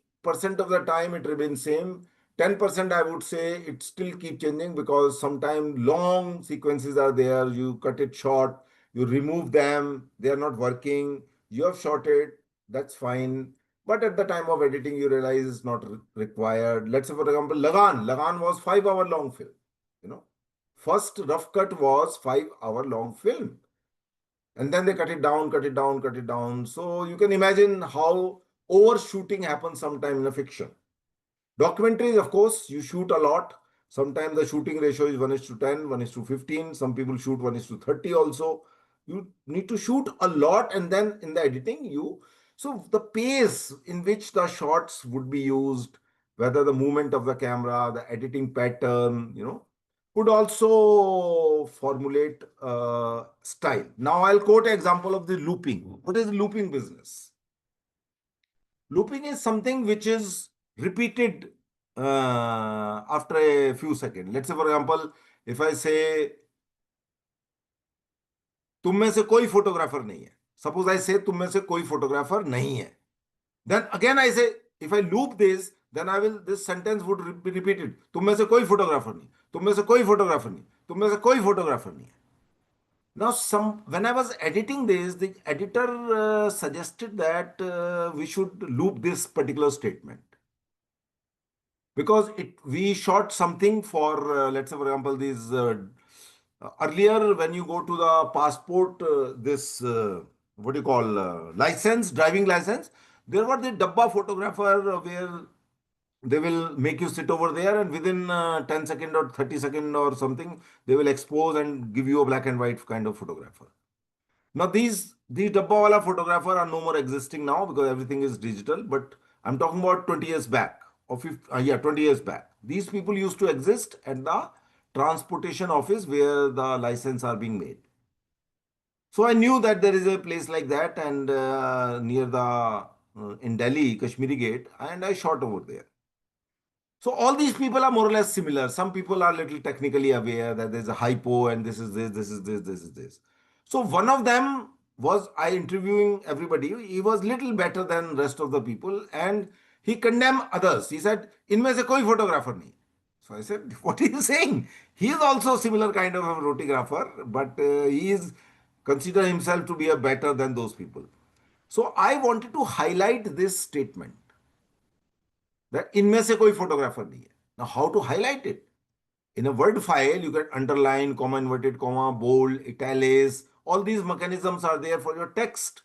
of the time it remains same. 10% I would say it still keep changing, because sometimes long sequences are there. You cut it short, you remove them, they are not working. You have shot it, that's fine. But at the time of editing, you realize it's not required. Let's say, for example, Lagan. Lagan was 5 hour long film. You know, first rough cut was 5 hour long film, and then they cut it down, cut it down, cut it down. So you can imagine how overshooting happens sometime in a fiction. Documentaries, of course, you shoot a lot. Sometimes the shooting ratio is 1 is to 10, 1 is to 15. Some people shoot 1 is to 30 also. You need to shoot a lot, and then in the editing, so the pace in which the shots would be used, whether the movement of the camera, the editing pattern, could also formulate style. Now I'll quote an example of the looping. What is the looping business? Looping is something which is repeated after a few seconds. Let's say, for example, if I say, तुम में से कोई photographer नहीं है. Suppose I say, तुम में से कोई फोटोग्राफर नहीं है. Then again I say, if I loop this, then this sentence would be repeated. तुम में से कोई फोटोग्राफर नहीं, तुम में से कोई फोटोग्राफर नहीं, तुम में से कोई फोटोग्राफर नहीं है. Now, when I was editing this, the editor suggested that we should loop this particular statement, because we shot something for, let's say, for example, these earlier, when you go to the passport, this what do you call, license, driving license, there were the dabba photographer, where they will make you sit over there, and within 10 second or 30 second or something, they will expose and give you a black and white kind of photographer. Now these dabba wala photographer are no more existing now, because everything is digital. But I'm talking about 20 years back, or 20 years back. These people used to exist at the transportation office where the license are being made. So I knew that there is a place like that, and near the in Delhi, Kashmiri Gate, and I shot over there. So all these people are more or less similar. Some people are little technically aware that there's a hypo, and this is this, this is this, this is this. So one of them was, I interviewing everybody. He was little better than rest of the people, and he condemned others. He said, "इनमें से कोई photographer नहीं." So I said, "What are you saying?" He is also similar kind of a photographer, but he is consider himself to be a better than those people. So I wanted to highlight this statement, that इनमें से कोई photographer नहीं है. Now, how to highlight it? In a Word file, you get underline, comma, inverted comma, bold, italics. All these mechanisms are there for your text.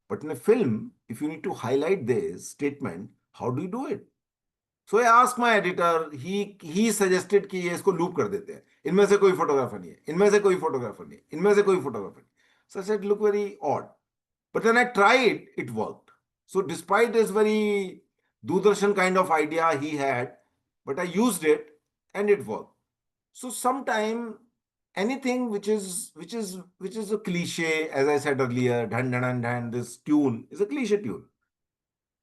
But in a film, if you need to highlight this statement, how do you do it? So I asked my editor. He suggested कि ये इसको loop कर देते हैं. इनमें से कोई photographer नहीं है. इनमें से कोई photographer नहीं है. इनमें से कोई photographer नहीं. So I said, look very odd. But then I tried, it worked. So despite this very Doordarshan kind of idea he had, but I used it and it worked. So sometime anything which is a cliche, as I said earlier, dhan dhan dhan dhan, this tune is a cliche tune,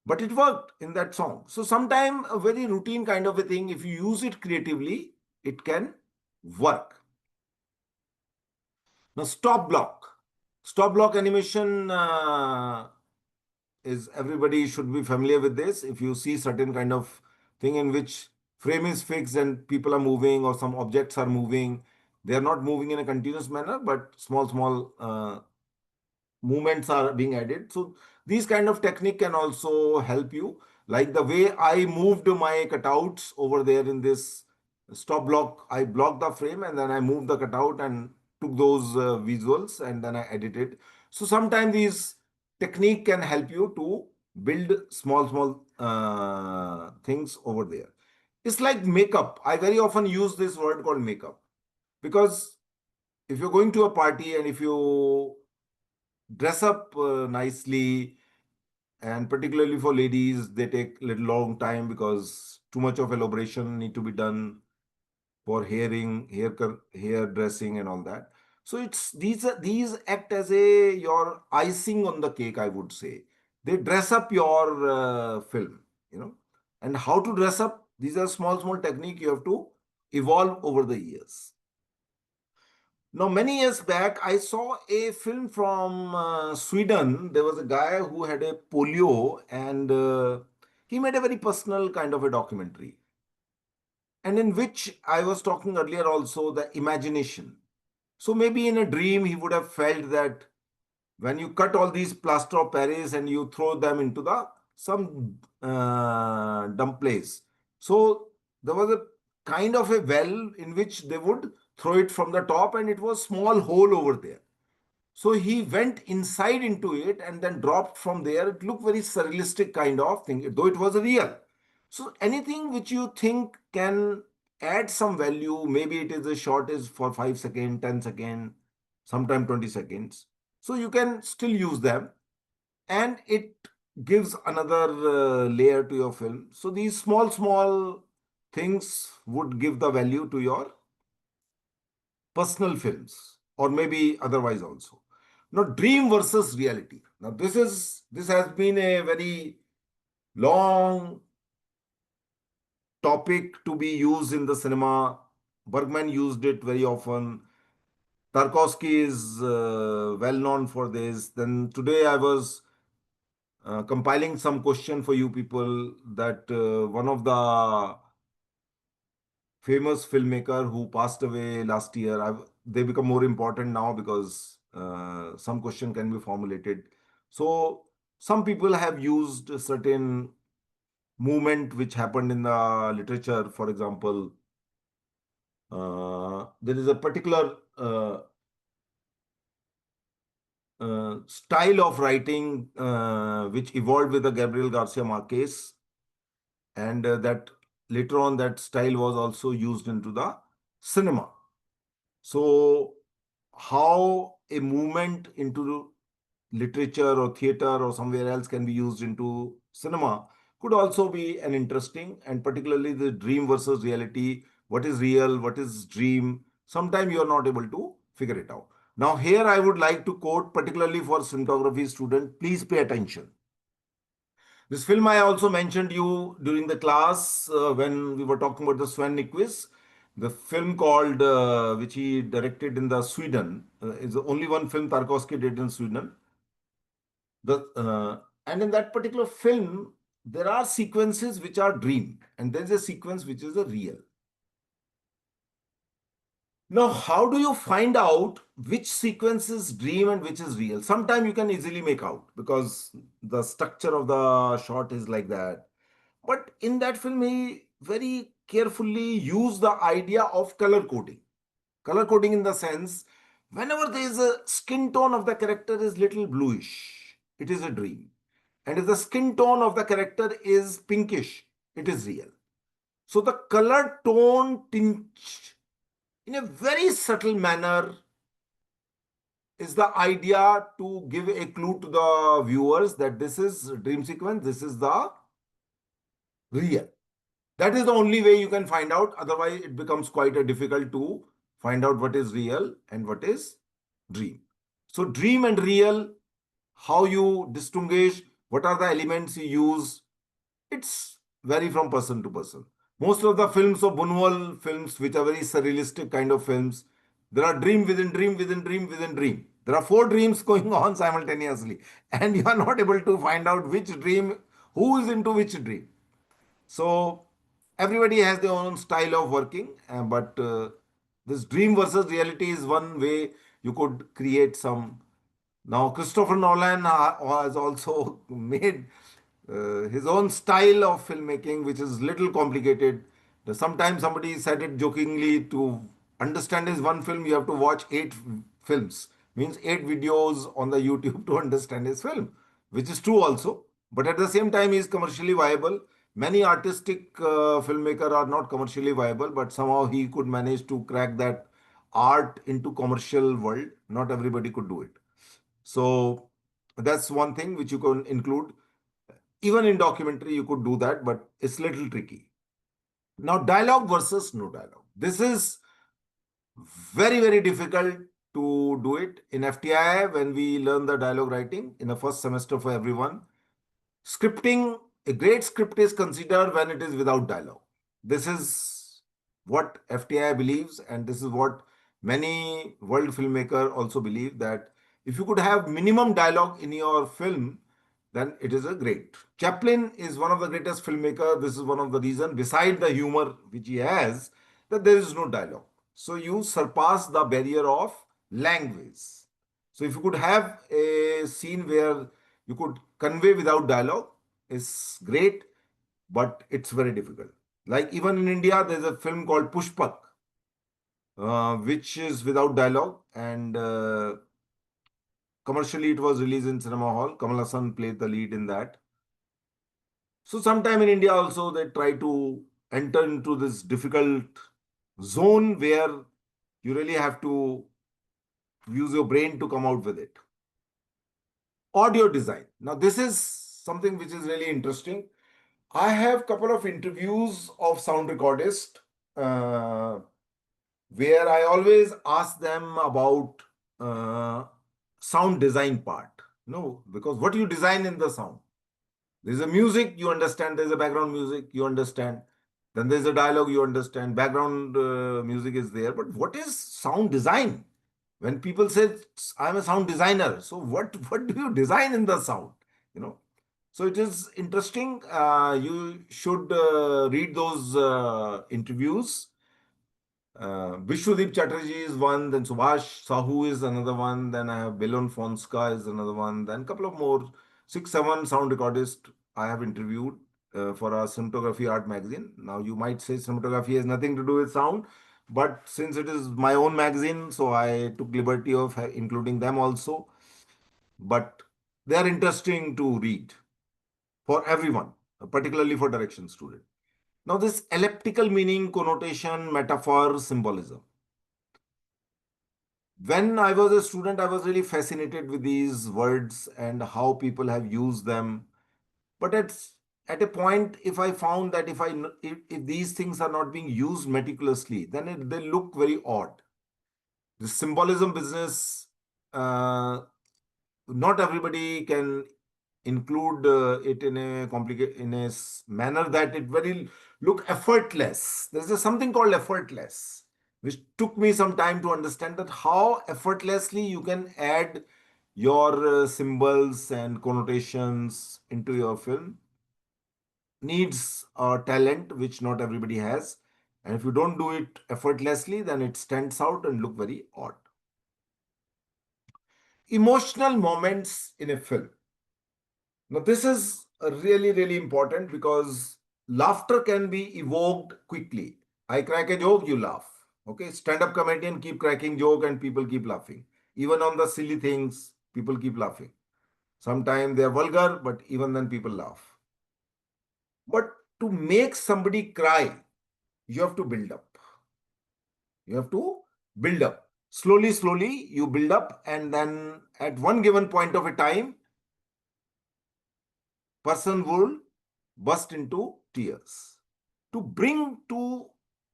but it worked in that song. So sometime a very routine kind of a thing, if you use it creatively, it can work. Now, stop block. Stop block animation is everybody should be familiar with this. If you see certain kind of thing in which frame is fixed and people are moving or some objects are moving, they are not moving in a continuous manner, but small movements are being added. So these kind of technique can also help you. Like the way I moved my cutouts over there in this stop block, I blocked the frame and then I moved the cutout and took those visuals and then I edited. So sometimes these technique can help you to build small things over there. It's like makeup. I very often use this word called makeup because if you're going to a party and if you dress up nicely, and particularly for ladies they take a little long time because too much of elaboration need to be done for hair dressing and all that. So it's these act as a your icing on the cake, I would say. They dress up your film, you know. And how to dress up, these are small technique you have to evolve over the years. Now, many years back, I saw a film from Sweden. There was a guy who had a polio, and he made a very personal kind of a documentary. And in which I was talking earlier also the imagination. So maybe in a dream, he would have felt that when you cut all these plaster of Paris and you throw them into the some dump place. So there was a kind of a well in which they would throw it from the top, and it was small hole over there. So he went inside into it and then dropped from there. It looked very surrealistic kind of thing, though it was real. So anything which you think can add some value, maybe it is a short is for 5 seconds, 10 seconds, sometime 20 seconds. So you can still use them and it gives another layer to your film. So these small things would give the value to your personal films or maybe otherwise also. Now, dream versus reality. Now, this has been a very long topic to be used in the cinema. Bergman used it very often. Tarkovsky is well known for this. Then today I was compiling some question for you people that one of the famous filmmaker who passed away last year. They become more important now because some question can be formulated. So some people have used a certain movement which happened in the literature. For example, there is a particular style of writing which evolved with the Gabriel Garcia Marquez, and that later on that style was also used into the cinema. So, how a movement into literature or theater or somewhere else can be used into cinema could also be an interesting, and particularly the dream versus reality. What is real? What is dream? Sometimes you are not able to figure it out. Now, here I would like to quote, particularly for cinematography student, please pay attention. This film I also mentioned you during the class when we were talking about the Sven Nykvist. The film called, which he directed in the Sweden, is the only one film Tarkovsky did in Sweden. And in that particular film, there are sequences which are dream, and there's a sequence which is a real. Now, how do you find out which sequence is dream and which is real? Sometimes you can easily make out because the structure of the shot is like that. But in that film, he very carefully used the idea of color coding. Color coding in the sense, whenever there is a skin tone of the character is little bluish, it is a dream. And if the skin tone of the character is pinkish, it is real. So the color tone tinge in a very subtle manner is the idea to give a clue to the viewers that this is dream sequence, this is the real. That is the only way you can find out. Otherwise, it becomes quite a difficult to find out what is real and what is dream. So, dream and real, how you distinguish, what are the elements you use, it's vary from person to person. Most of the films of Buñuel films, which are very surrealistic kind of films, There are dream within dream within dream within dream. There are four dreams going on simultaneously, and you are not able to find out which dream, who is into which dream. So everybody has their own style of working, but this dream versus reality is one way you could create some. Now, Christopher Nolan has also made his own style of filmmaking, which is little complicated. Sometimes somebody said it jokingly, to understand his one film, you have to watch eight films, means eight videos on the YouTube to understand his film, which is true also. But at the same time, he is commercially viable. Many artistic filmmaker are not commercially viable, but somehow he could manage to crack that art into commercial world. Not everybody could do it. So that's one thing which you can include. Even in documentary, you could do that, but it's little tricky. Now, dialogue versus no dialogue. This is very, very difficult to do it. In FTI, when we learn the dialogue writing in the first semester for everyone, scripting, a great script is considered when it is without dialogue. This is what FTI believes, and this is what many world filmmakers also believe, that if you could have minimum dialogue in your film, then it is a great. Chaplin is one of the greatest filmmaker. This is one of the reasons, beside the humor which he has, that there is no dialogue. So you surpass the barrier of language. So if you could have a scene where you could convey without dialogue, is great, but it's very difficult. Like even in India, there's a film called Pushpak, which is without dialogue, and commercially it was released in cinema hall. Kamal Hassan played the lead in that. So sometime in India also they try to enter into this difficult zone where you really have to use your brain to come out with it. Audio design. Now this is something which is really interesting. I have couple of interviews of sound recordists uh, where I always ask them about uh, sound design part. No, because what you design in the sound. There's a music, you understand. There's a background music, you understand. Then there's a dialogue, you understand. Background music is there. But what is sound design? When people say, I'm a sound designer, so what do you design in the sound? You know. So it is interesting. You should read those interviews. Vishwadeep Chatterjee is one, then Subhash Sahu is another one, then I have Belon Fonska is another one, then a couple of more, six, seven sound recordists I have interviewed for a cinematography art magazine. Now you might say cinematography has nothing to do with sound, but since it is my own magazine, so I took liberty of including them also. But they are interesting to read for everyone, particularly for direction student. Now this elliptical meaning, connotation, metaphor, symbolism. When I was a student, I was really fascinated with these words and how people have used them. But at a point, if I found that if these things are not being used meticulously, then they look very odd. The symbolism business, uh, not everybody can include it in a manner that it very look effortless. There's something called effortless, which took me some time to understand that how effortlessly you can add your symbols and connotations into your film needs talent which not everybody has, and if you don't do it effortlessly, then it stands out and look very odd. Emotional moments in a film. Now, this is really, really important because laughter can be evoked quickly. I crack a joke, you laugh. Okay, stand-up comedian keep cracking joke and people keep laughing. Even on the silly things, people keep laughing. Sometimes they are vulgar, but even then people laugh. But to make somebody cry, you have to build up. You have to build up. Slowly, slowly, you build up, and then at one given point of a time, person will burst into tears. To bring to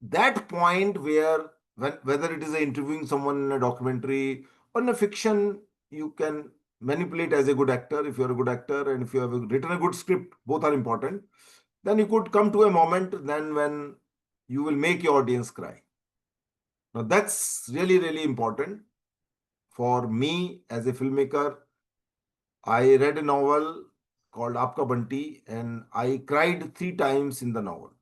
that point where, whether it is interviewing someone in a documentary or in a fiction, you can manipulate as a good actor. If you're a good actor and if you have written a good script, both are important. Then you could come to a moment then when you will make your audience cry. Now, that's really, really important for me as a filmmaker. I read a novel called Aapka Banti, and I cried 3 times in the novel.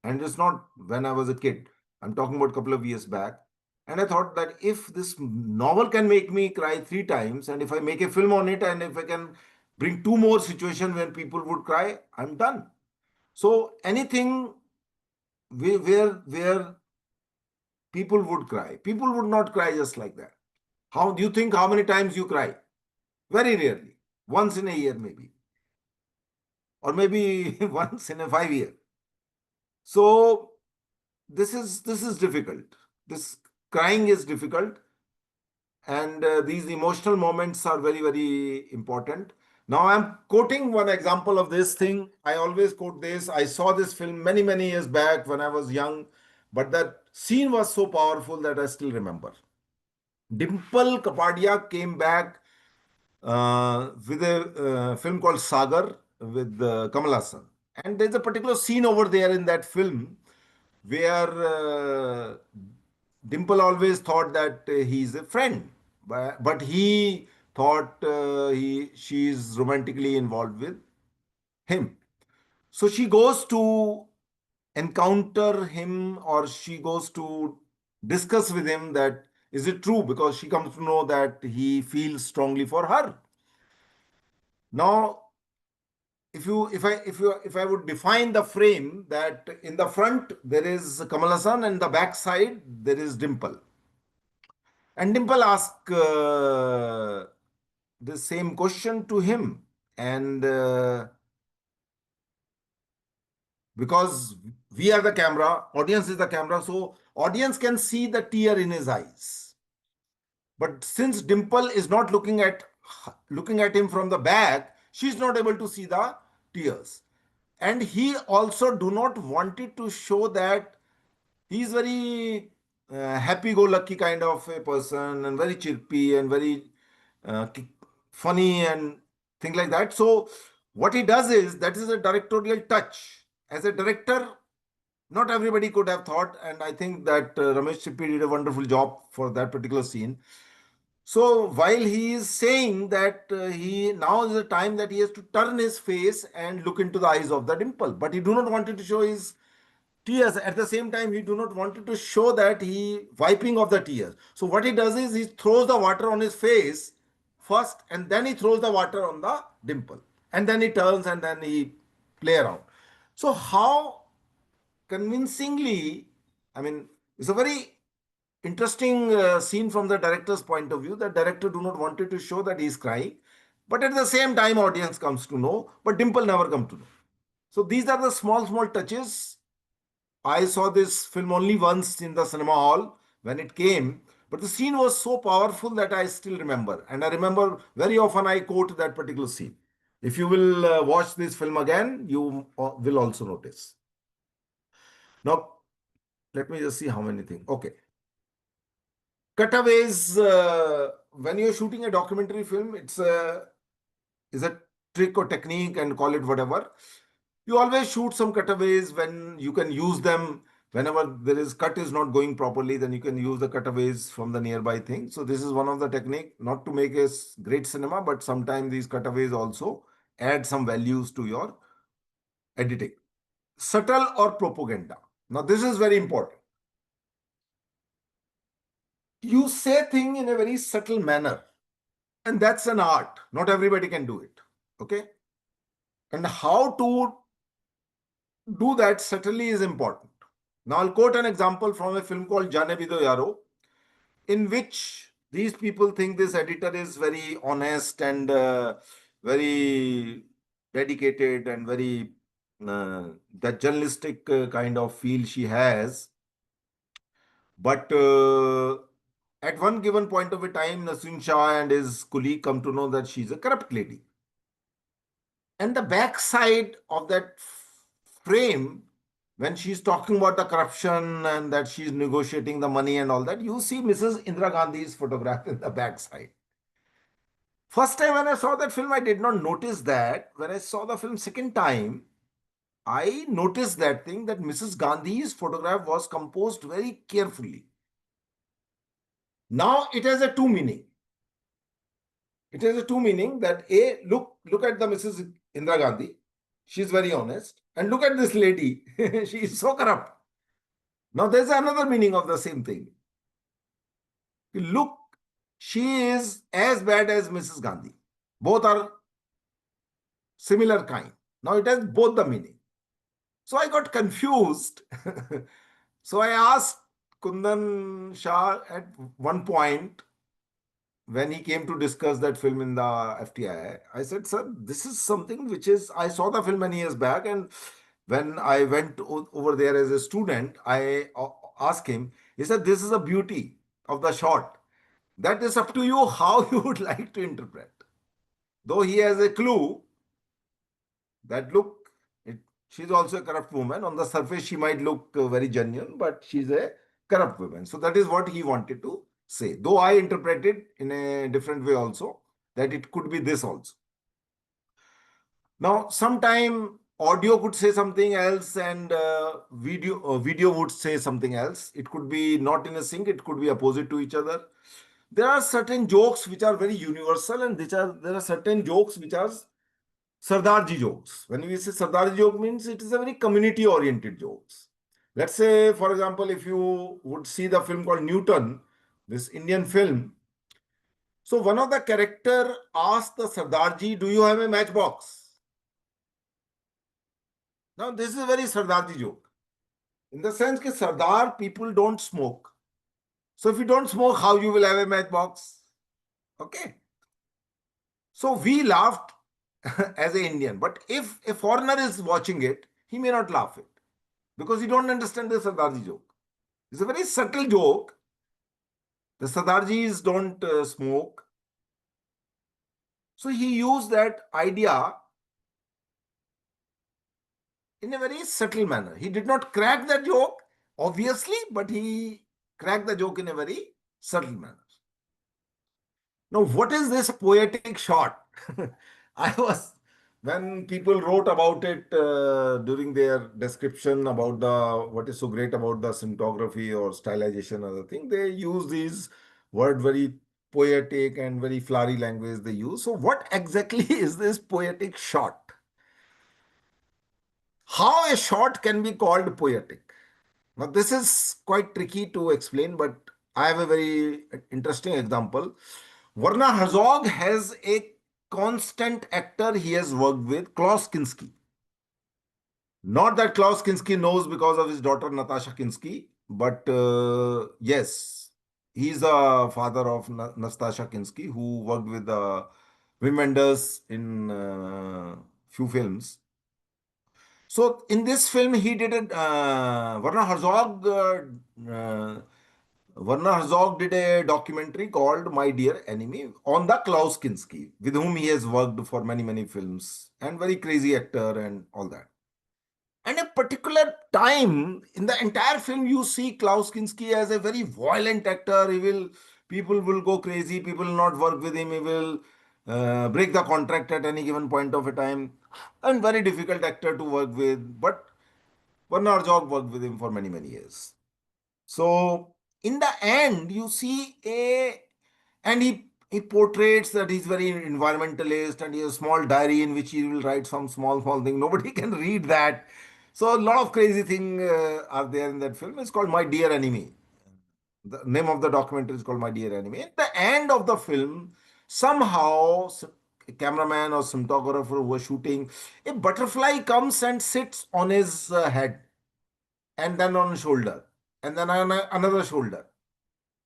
And it's not when I was a kid. I'm talking about a couple of years back. And I thought that if this novel can make me cry 3 times, and if I make a film on it, and if I can bring two more situations when people would cry, I'm done. So anything where people would cry, people would not cry just like that. How do you think how many times you cry? Very rarely. Once in a year, maybe, or maybe once in a 5 year. So this is difficult. This crying is difficult, and these emotional moments are very, very important. Now I'm quoting one example of this thing. I always quote this. I saw this film many, many years back when I was young, but that scene was so powerful that I still remember. Dimple Kapadia came back with a film called Sagar with Kamal Hassan. And there's a particular scene over there in that film where Dimple always thought that he's a friend, but he thought she's romantically involved with him. So she goes to encounter him, or she goes to discuss with him that is it true, because she comes to know that he feels strongly for her. Now, if I would define the frame, that in the front there is Kamal Hassan and the back side there is Dimple. And Dimple asked the same question to him. And because we are the camera, audience is the camera, so audience can see the tear in his eyes. But since Dimple is not looking at him from the back, she's not able to see the tears. And he also do not wanted to show that he's very happy-go-lucky kind of a person, and very chirpy and very funny and things like that. So what he does is, that is a directorial touch. As a director, not everybody could have thought, and I think that Ramesh Sippy did a wonderful job for that particular scene. So while he is saying that he now is the time that he has to turn his face and look into the eyes of the Dimple, but he do not wanted to show his tears. At the same time, he do not wanted to show that he wiping of the tears. So what he does is, he throws the water on his face first, and then he throws the water on the Dimple, and then he turns and then he play around. So how convincingly, I mean, it's a very interesting scene from the director's point of view. The director do not wanted to show that he's crying, but at the same time audience comes to know, but Dimple never come to know. So these are the small, small touches. I saw this film only once in the cinema hall when it came, but the scene was so powerful that I still remember. And I remember very often I quote that particular scene. If you will watch this film again, you will also notice. Now, let me just see how many things. Okay. Cutaways, when you're shooting a documentary film, is a trick or technique, and call it whatever. You always shoot some cutaways when you can use them. Whenever there is cut is not going properly, then you can use the cutaways from the nearby thing. So this is one of the technique, not to make a great cinema, but sometimes these cutaways also add some values to your editing. Subtle or propaganda. Now this is very important. You say thing in a very subtle manner, and that's an art. Not everybody can do it. Okay. And how to do that subtly is important. Now, I'll quote an example from a film called Jaane Bhi Do Yaro, in which these people think this editor is very honest and very dedicated and very that journalistic kind of feel she has. But at one given point of a time, Nasin Shah and his colleague come to know that she's a corrupt lady. And the backside of that frame, when she's talking about the corruption and that she's negotiating the money and all that, you see Mrs. Indira Gandhi's photograph in the backside. First time when I saw that film, I did not notice that. When I saw the film second time, I noticed that thing, that Mrs. Gandhi's photograph was composed very carefully. Now it has a two meaning. It has a two meaning that A, look at the Mrs. Indira Gandhi. She's very honest. And look at this lady. She is so corrupt. Now there's another meaning of the same thing. Look, she is as bad as Mrs. Gandhi. Both are similar kind. Now it has both the meaning. So I got confused. So I asked Kundan Shah at one point when he came to discuss that film in the FTI. I said, sir, this is something which is, I saw the film many years back, and when I went over there as a student, I asked him, he said, this is a beauty of the shot. That is up to you how you would like to interpret. Though he has a clue that look, she's also a corrupt woman. On the surface, she might look very genuine, but she's a corrupt woman. So that is what he wanted to say. Though I interpret it in a different way also, that it could be this also. Now, sometime audio could say something else, and video would say something else. It could be not in a sync. It could be opposite to each other. There are certain jokes which are very universal, and there are certain jokes which are Sardarji jokes. When we say Sardarji joke means it is a very community oriented jokes. Let's say, for example, if you would see the film called Newton, this Indian film. So one of the character asked the Sardarji, do you have a matchbox? Now this is a very Sardarji joke. In the sense that Sardar people don't smoke. So if you don't smoke, how you will have a matchbox? Okay. So we laughed as an Indian. But if a foreigner is watching it, he may not laugh it because he don't understand the Sardarji joke. It's a very subtle joke. The Sardarjis don't smoke. So he used that idea in a very subtle manner. He did not crack the joke, obviously, but he cracked the joke in a very subtle manner. Now, what is this poetic shot? I was, when people wrote about it during their description about the what is so great about the cinematography or stylization or the thing, they use these word very poetic and very flowery language they use. So, what exactly is this poetic shot? How a shot can be called poetic? Now, this is quite tricky to explain, but I have a very interesting example. Werner Herzog has a constant actor he has worked with, Klaus Kinski. Not that Klaus Kinski knows because of his daughter Natasha Kinski, but yes, he's the father of Natasha Kinski, who worked with Wim Wenders in few films. So in this film, he did it. Werner Herzog did a documentary called My Dear Enemy on the Klaus Kinski, with whom he has worked for many, many films, and very crazy actor and all that. And a particular time in the entire film, you see Klaus Kinski as a very violent actor. People will go crazy, people will not work with him, he will break the contract at any given point of a time, and very difficult actor to work with. But Werner Herzog worked with him for many, many years. So in the end, you see and he portrays that he's very environmentalist and he has a small diary in which he will write some small thing. Nobody can read that. So a lot of crazy things are there in that film. It's called My Dear Enemy. The name of the documentary is called My Dear Enemy. At the end of the film, somehow a cameraman or cinematographer who was shooting, a butterfly comes and sits on his head and then on shoulder and then on another shoulder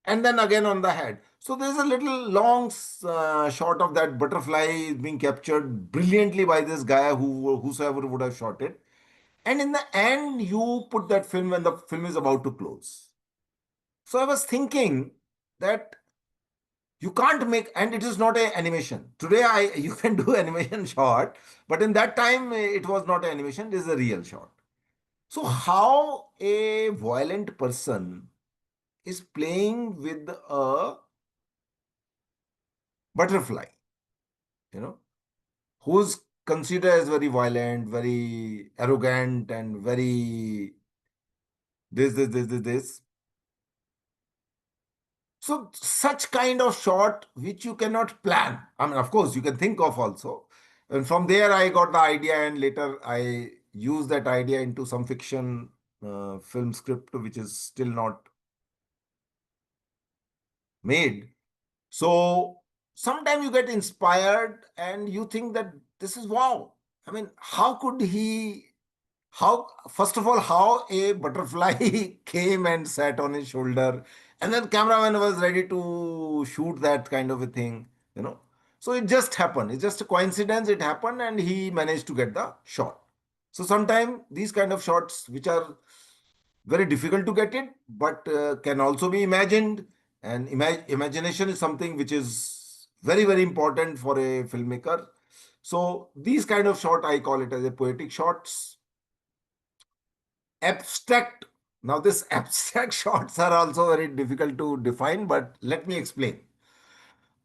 and then again on the head. So there's a little long shot of that butterfly being captured brilliantly by this guy whosoever would have shot it. And in the end, you put that film when the film is about to close. So I was thinking that you can't make, and it is not a animation. Today, you can do animation shot, but in that time, it was not an animation. It is a real shot. So how a violent person is playing with a butterfly, you know, who's considered as very violent, very arrogant, and very this. So such kind of shot which you cannot plan. I mean, of course, you can think of also. And from there, I got the idea, and later I used that idea into some fiction film script, which is still not made. So sometimes you get inspired and you think that this is wow. I mean, how could he how first of all how a butterfly came and sat on his shoulder, and then cameraman was ready to shoot that kind of a thing, you know. So it just happened, it's just a coincidence, it happened and he managed to get the shot. So sometimes these kind of shots which are very difficult to get it, but can also be imagined, and imagination is something which is very very important for a filmmaker. So these kind of shot I call it as a poetic shots. Abstract. Now, this abstract shots are also very difficult to define, but let me explain.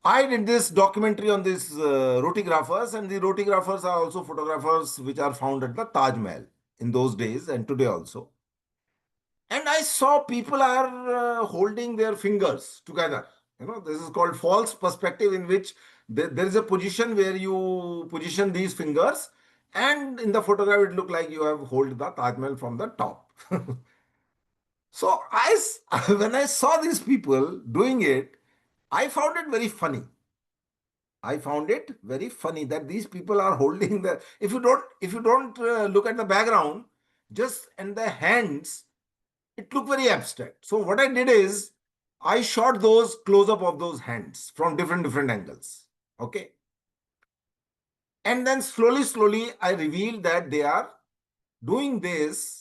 I did this documentary on these rotographers, and the rotographers are also photographers which are found at the Taj Mahal in those days and today also. And I saw people are holding their fingers together. You know, this is called false perspective, in which there is a position where you position these fingers, and in the photograph it looked like you have hold the Taj Mahal from the top. So when I saw these people doing it, I found it very funny. I found it very funny that these people are holding the. If you don't look at the background, just in the hands, it looked very abstract. So what I did is I shot those close up of those hands from different angles. Okay, and then slowly I revealed that they are doing this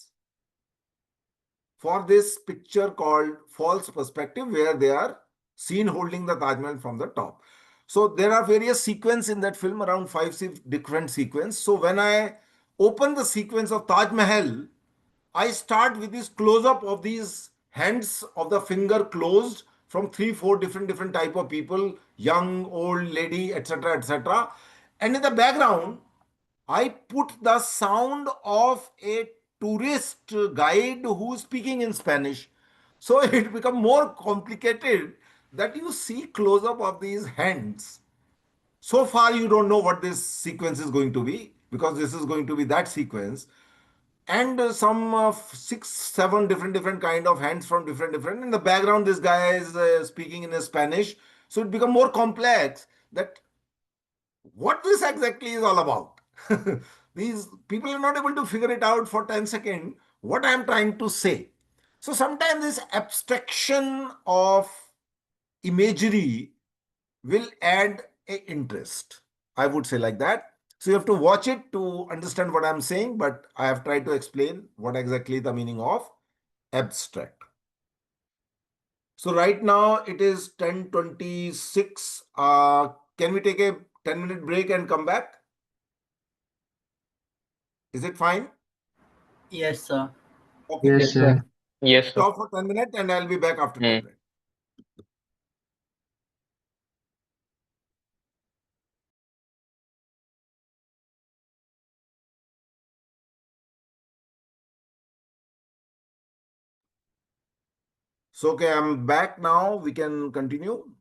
for this picture called false perspective, where they are seen holding the Taj Mahal from the top. So there are various sequences in that film, around five different sequences. So when I open the sequence of Taj Mahal, I start with this close up of these hands of the finger closed from three, four different type of people, young, old, lady, etc., etc. And in the background, I put the sound of a tourist guide who's speaking in Spanish. So it become more complicated that you see close up of these hands. So far, you don't know what this sequence is going to be, because this is going to be that sequence, and some six, seven different kind of hands from different. In the background, this guy is speaking in Spanish, so it become more complex. That what this exactly is all about. These people are not able to figure it out for 10 seconds what I am trying to say. So sometimes this abstraction of imagery will add a interest. I would say like that. So you have to watch it to understand what I'm saying, but I have tried to explain what exactly the meaning of abstract. So right now it is 10:26. Can we take a 10-minute break and come back? Is it fine? Yes, sir. Okay. Yes, sir. Yes, sir. Stop for 10 minutes and I'll be back after 10 Hmm. minutes. So, okay, I'm back now. We can continue.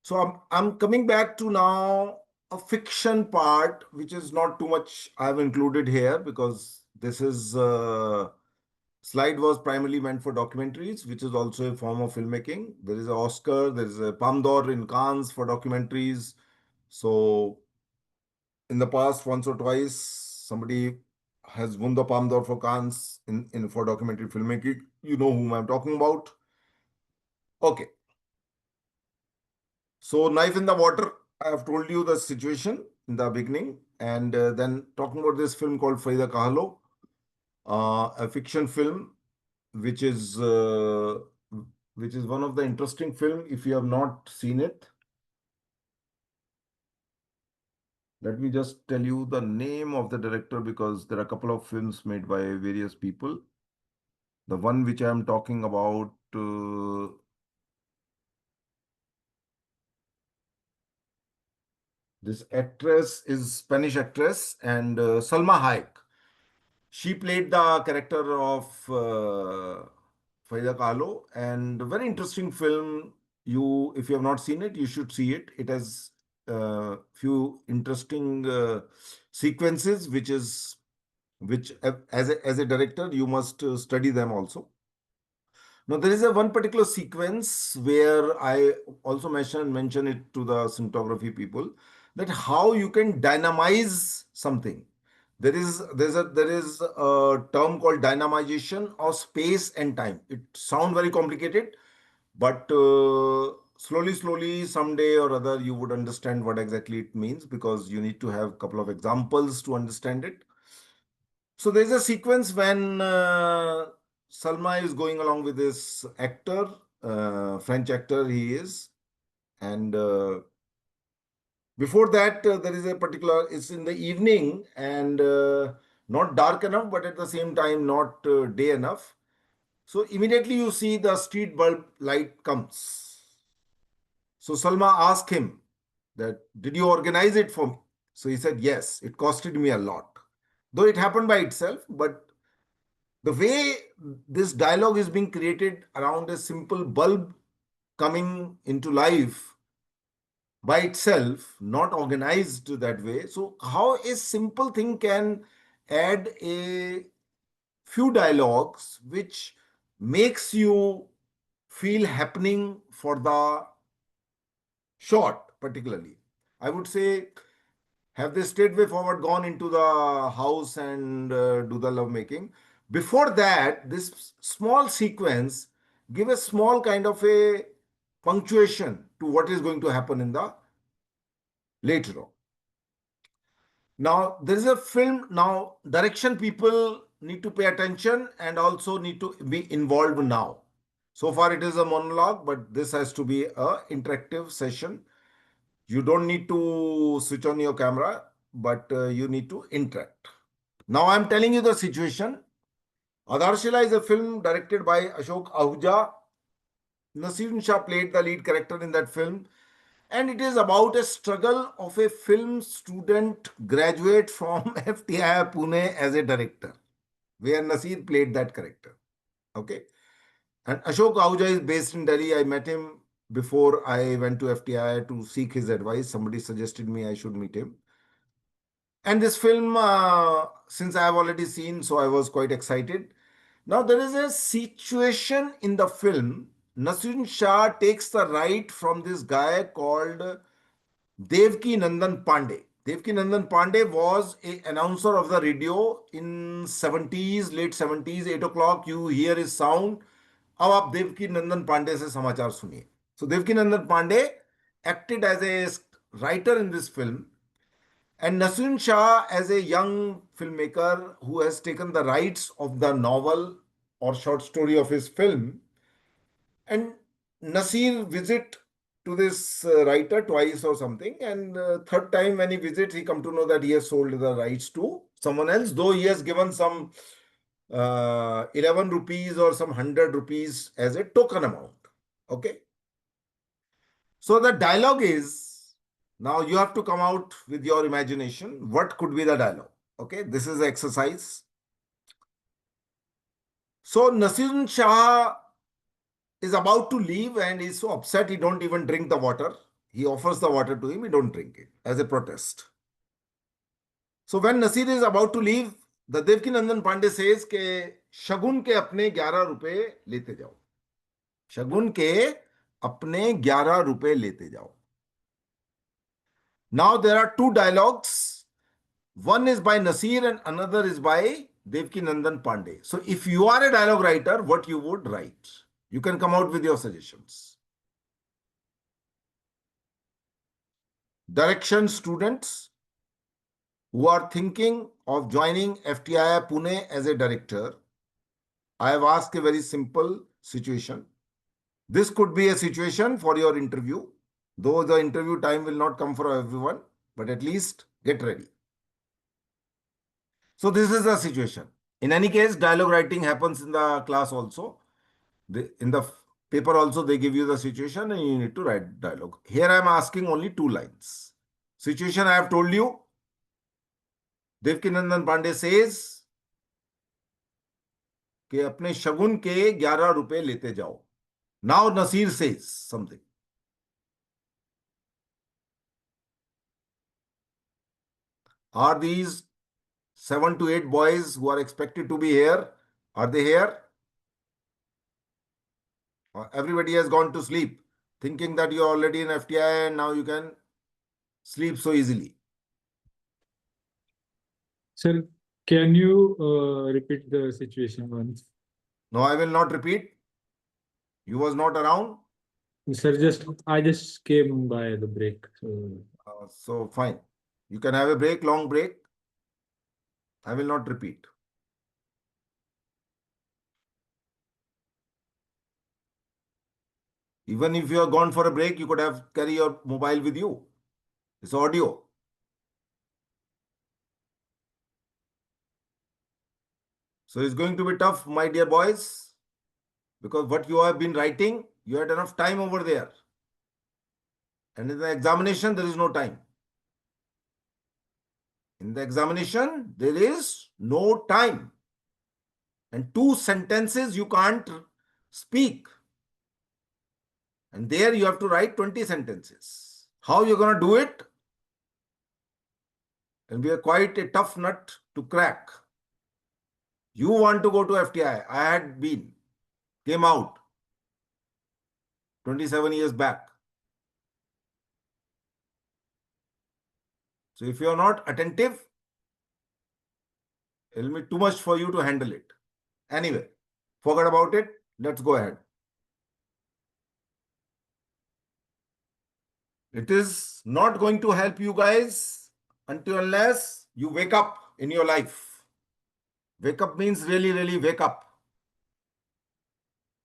So I'm coming back to now a fiction part, which is not too much I've included here, because this is slide was primarily meant for documentaries, which is also a form of filmmaking. There is an Oscar, there is a Palme d'Or in Cannes for documentaries. So in the past, once or twice, somebody has won the Palme d'Or for Cannes in for documentary filmmaking. You know whom I'm talking about. Okay. So, knife in the water. I have told you the situation in the beginning, and then talking about this film called Farida Kahlo, a fiction film, which is uh, which is one of the interesting film. If you have not seen it, let me just tell you the name of the director, because there are a couple of films made by various people. The one which I am talking about. This actress is Spanish actress, and Salma Hayek. She played the character of Farida Kahlo, and a very interesting film. if you have not seen it, you should see it. It has few interesting sequences, which as a director you must study them also. Now there is a one particular sequence where I also mention it to the cinematography people, that how you can dynamize something. There is a term called dynamization of space and time. It sounds very complicated, but slowly, someday or other, you would understand what exactly it means, because you need to have a couple of examples to understand it. So there's a sequence when Salma is going along with this actor, French actor he is, and before that there is a particular. It's in the evening and not dark enough, but at the same time not day enough. So immediately you see the street bulb light comes. So Salma asked him that, did you organize it for me? So he said, yes, it costed me a lot. Though it happened by itself, but the way this dialogue is being created around a simple bulb coming into life by itself, not organized that way. So how a simple thing can add a few dialogues which makes you feel happening for the shot, particularly. I would say, have they straightway forward gone into the house and do the love making? Before that, this small sequence give a small kind of a punctuation to what is going to happen in the later on. Now, there is a film. Now, direction people need to pay attention and also need to be involved now. So far, it is a monologue, but this has to be a interactive session. You don't need to switch on your camera, but you need to interact. Now I'm telling you the situation. Adarshila is a film directed by Ashok Ahuja. Naseeruddin Shah played the lead character in that film. And it is about a struggle of a film student graduate from FTI Pune as a director, where Nasir played that character. Okay. And Ashok Ahuja is based in Delhi. I met him before I went to FTI to seek his advice. Somebody suggested me I should meet him. And this film, since I have already seen, so I was quite excited. Now, there is a situation in the film. Naseeruddin Shah takes the right from this guy called Devki Nandan Pandey. Devki Nandan Pandey was an announcer of the radio in 70s, late 70s, 8 o'clock. You hear his sound. अब आप देवकी नंदन पांडे से समाचार सुनिए. So Devki Nandan Pandey acted as a writer in this film, and Naseeruddin Shah as a young filmmaker who has taken the rights of the novel or short story of his film. And Nasir visit to this writer twice or something, and third time when he visits, he come to know that he has sold the rights to someone else, though he has given some 11 rupees or some 100 rupees as a token amount. Okay. So the dialogue is, now you have to come out with your imagination. What could be the dialogue? Okay, this is the exercise. So Naseeruddin Shah is about to leave and is so upset he don't even drink the water. He offers the water to him, he don't drink it as a protest. So when Nasir is about to leave, the Devki Nandan Pandey says ke शगुन के अपने 11 रुपए लेते जाओ. शगुन के अपने 11 रुपए लेते जाओ. Now there are two dialogues. One is by Nasir and another is by Devki Nandan Pandey. So if you are a dialogue writer, what you would write? You can come out with your suggestions. Direction students who are thinking of joining FTI Pune as a director, I have asked a very simple situation. This could be a situation for your interview, though the interview time will not come for everyone, but at least get ready. So this is the situation. In any case, dialogue writing happens in the class also. In the paper also, they give you the situation and you need to write dialogue. Here I am asking only 2 lines. Situation I have told you. Devki Nandan Pandey says कि अपने शगुन के 11 रुपए लेते जाओ. Now Nasir says something. Are these 7 to 8 boys who are expected to be here? Are they here? Or everybody has gone to sleep, thinking that you're already in FTI and now you can sleep so easily. Sir, can you repeat the situation once? No, I will not repeat. You was not around. Sir, I just came by the break. So fine. You can have a break, long break. I will not repeat. Even if you are gone for a break, you could have carry your mobile with you. It's audio. So it's going to be tough, my dear boys, because what you have been writing, you had enough time over there. And in the examination, there is no time. In the examination, there is no time. And 2 sentences you can't speak. And there you have to write 20 sentences. How you're going to do it? And we are quite a tough nut to crack. You want to go to FTI. I had been, came out 27 years back. So if you are not attentive, it will be too much for you to handle it. Anyway, forget about it. Let's go ahead. It is not going to help you guys until unless you wake up in your life. Wake up means really, really wake up.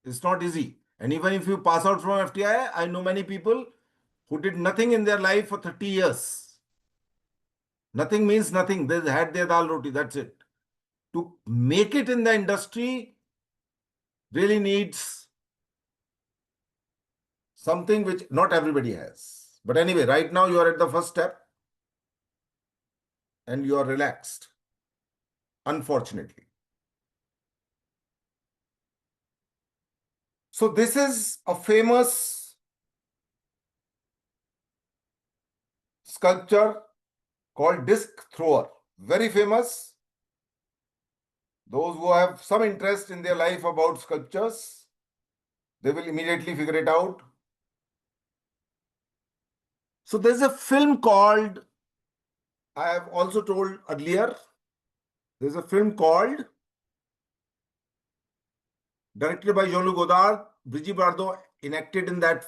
It's not easy. And even if you pass out from FTI, I know many people who did nothing in their life for 30 years. Nothing means nothing. They had their dal roti, that's it. To make it in the industry really needs something which not everybody has. But anyway, right now you are at the first step and you are relaxed, unfortunately. So this is a famous sculpture called Disc Thrower. Very famous. Those who have some interest in their life about sculptures, they will immediately figure it out. So there's a film called, I have also told earlier, there's a film called, directed by Jean-Luc Godard, Brigitte Bardot enacted in that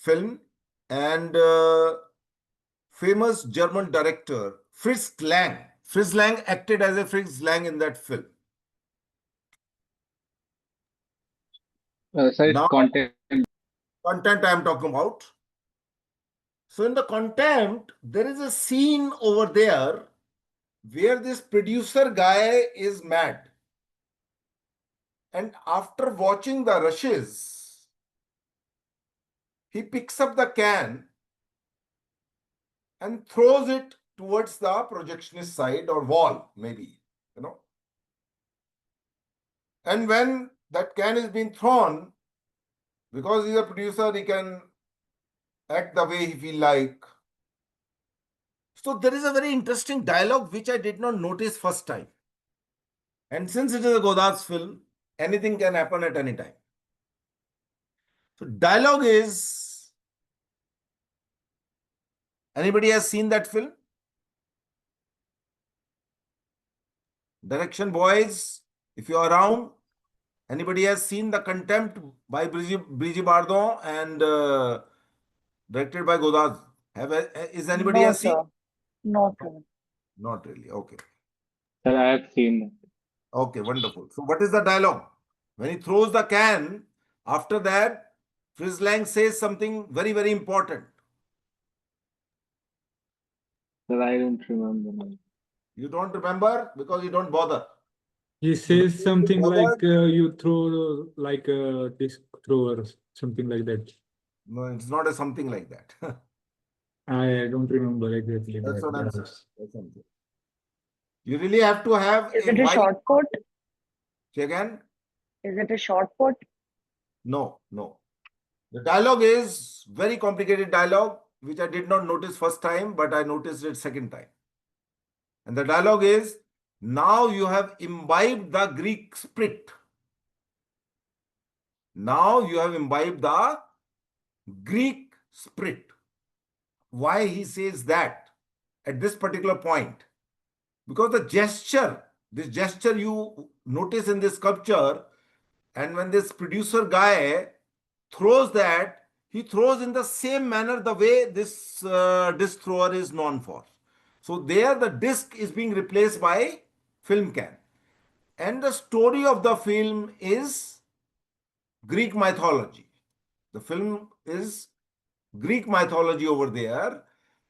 film, and famous German director Fritz Lang. Fritz Lang acted as a Fritz Lang in that film. Sir, Now, content. content I am talking about. So in the contempt, there is a scene over there where this producer guy is mad. And after watching the rushes, he picks up the can and throws it towards the projectionist side or wall, maybe, you know. And when that can is being thrown, because he's a producer, he can act the way he feel like. So there is a very interesting dialogue which I did not notice first time. And since it is a Godard's film, anything can happen at any time. So dialogue is, anybody has seen that film? Direction boys, if you are around, anybody has seen The Contempt by Brigitte Bardot and directed by Godard? Is anybody No, has seen? sir. Not really. Not really. Okay. Sir, I have seen. Okay, wonderful. So what is the dialogue? When he throws the can, after that, Fritz Lang says something very, very important. Sir, I don't remember now. You don't remember because you don't bother. He says something like Bothered? you throw like a disc thrower, something like that. No, it's not a something like that. I don't remember exactly. That's that. what I'm saying. That's something. You really have to have Is a it a wide... short put? Say again? Is it a short put? No, no. The dialogue is very complicated dialogue, which I did not notice first time, but I noticed it second time. And the dialogue is, now you have imbibed the Greek spirit. Now you have imbibed the Greek spirit. Why he says that at this particular point? Because the gesture, this gesture you notice in this sculpture, and when this producer guy throws that, he throws in the same manner the way this disc thrower is known for. So there the disc is being replaced by film can. And the story of the film is Greek mythology. The film is Greek mythology over there.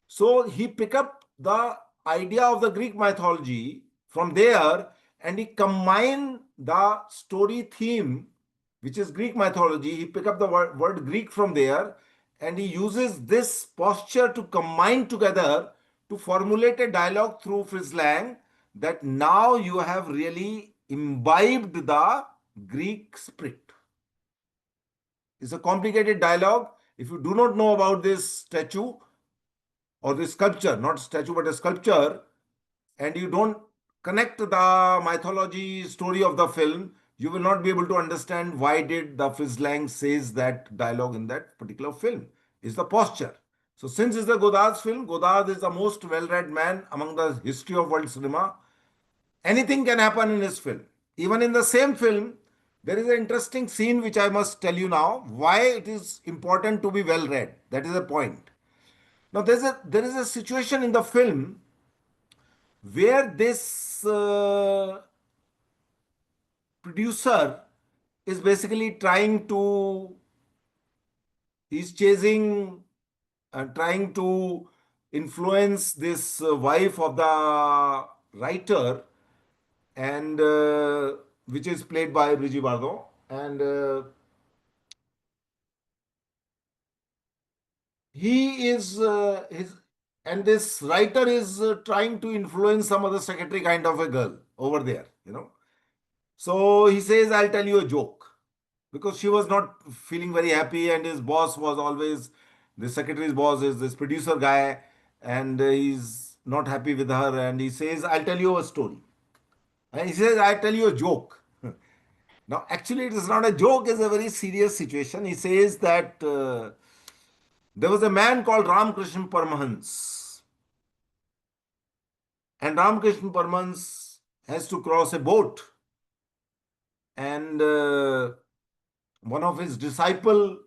So he pick up the idea of the Greek mythology from there, and he combine the story theme, which is Greek mythology. He pick up the word Greek from there, and he uses this posture to combine together to formulate a dialogue through Fritz Lang, that now you have really imbibed the Greek spirit. It's a complicated dialogue. If you do not know about this statue or this sculpture, not statue but a sculpture, and you don't connect the mythology story of the film, you will not be able to understand why did the Fritz Lang says that dialogue in that particular film. It's the posture. So since it's the Godard's film, Godard is the most well-read man among the history of world cinema. Anything can happen in his film. Even in the same film, there is an interesting scene which I must tell you now, why it is important to be well read. That is a point. Now there is a situation in the film where this producer is basically he's chasing and trying to influence this wife of the writer, and which is played by Brigitte Bardot, and he is his and this writer is trying to influence some other secretary kind of a girl over there, you know. So he says, I'll tell you a joke, because she was not feeling very happy, and his boss was always, the secretary's boss is this producer guy, and he's not happy with her, and he says, I'll tell you a story. And he says, I'll tell you a joke. Now, actually, it is not a joke, it's a very serious situation. He says that there was a man called Ramakrishna Paramahansa, and Ramakrishna Paramahansa has to cross a boat, and one of his disciple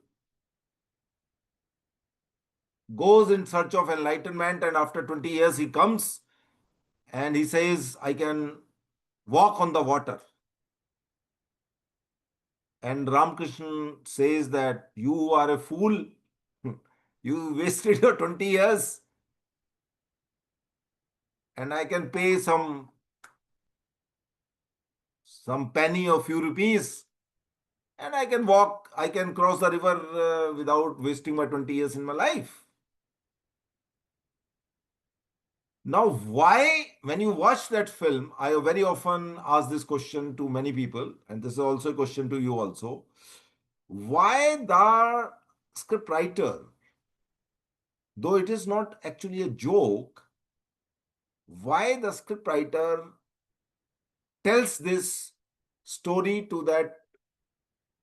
goes in search of enlightenment, and after 20 years he comes and he says, I can walk on the water. And Ramakrishna says that you are a fool. You wasted your 20 years, and I can pay some penny or few rupees, and I can walk, I can cross the river without wasting my 20 years in my life. Now, why, when you watch that film, I very often ask this question to many people, and this is also a question to you also. Why the script writer, though it is not actually a joke, why the script writer tells this story to that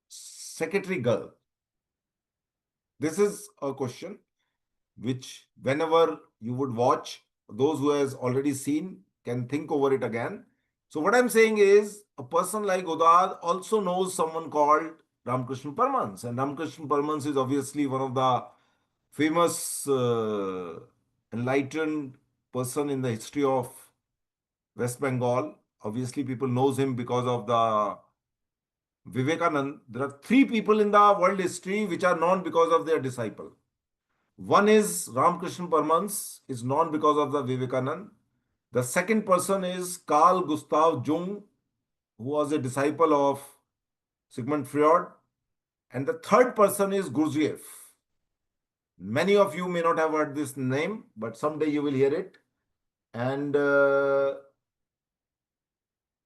secretary girl? This is a question which whenever you would watch, those who has already seen can think over it again. So what I'm saying is, a person like Godard also knows someone called Ramakrishna Paramahansa, and Ramakrishna Paramahansa is obviously one of the famous enlightened person in the history of West Bengal. Obviously, people knows him because of the Vivekananda. There are three people in the world history which are known because of their disciple. One is Ramakrishna Paramahansa, is known because of the Vivekananda. The second person is Carl Gustav Jung, who was a disciple of Sigmund Freud. And the third person is Gurdjieff. Many of you may not have heard this name, but someday you will hear it. And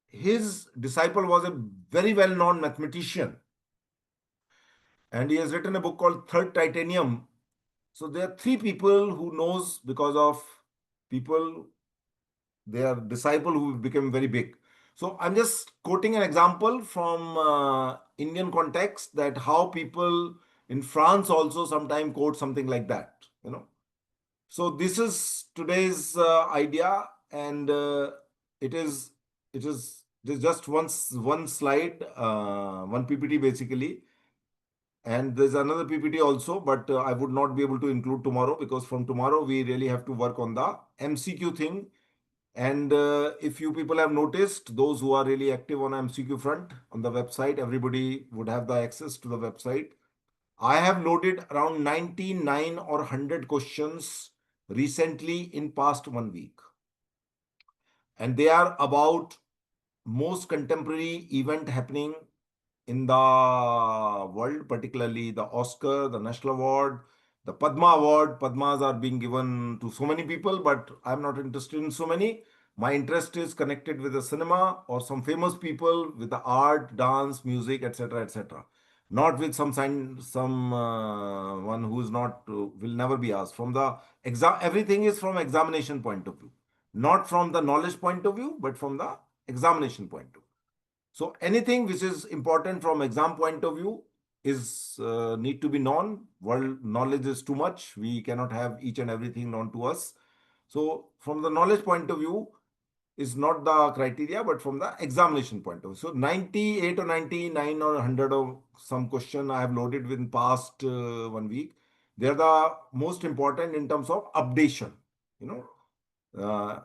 his disciple was a very well-known mathematician. And he has written a book called Third Titanium. So there are three people who knows because of people They are disciple who became very big. So I'm just quoting an example from Indian context, that how people in France also sometimes quote something like that. So this is today's idea, and it is it is just one slide, one PPT basically, and there's another PPT also, but I would not be able to include tomorrow, because from tomorrow we really have to work on the MCQ thing. And if you people have noticed, those who are really active on MCQ front on the website, everybody would have the access to the website. I have loaded around 99 or 100 questions recently in past 1 week. And they are about most contemporary event happening in the world, particularly the Oscar, the National Award, the Padma Award. Padmas are being given to so many people, but I'm not interested in so many. My interest is connected with the cinema or some famous people with the art, dance, music, etc., etc. Not with some one who is not will never be asked. From the exam, everything is from examination point of view, not from the knowledge point of view, but from the examination point of view. So anything which is important from exam point of view is need to be known. World knowledge is too much. We cannot have each and everything known to us. So from the knowledge point of view is not the criteria, but from the examination point of view. So 98 or 99 or 100 of some question I have loaded within past 1 week. They are the most important in terms of updation. You know,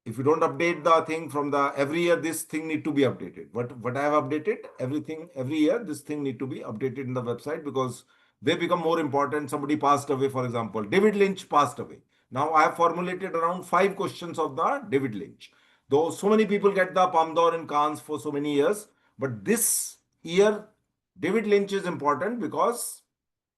if you don't update the thing from the every year, this thing need to be updated. What I have updated, everything every year, this thing need to be updated in the website, because they become more important. Somebody passed away, for example, David Lynch passed away. Now I have formulated around 5 questions of the David Lynch. Though so many people get the Palme d'Or in Cannes for so many years, but this year David Lynch is important because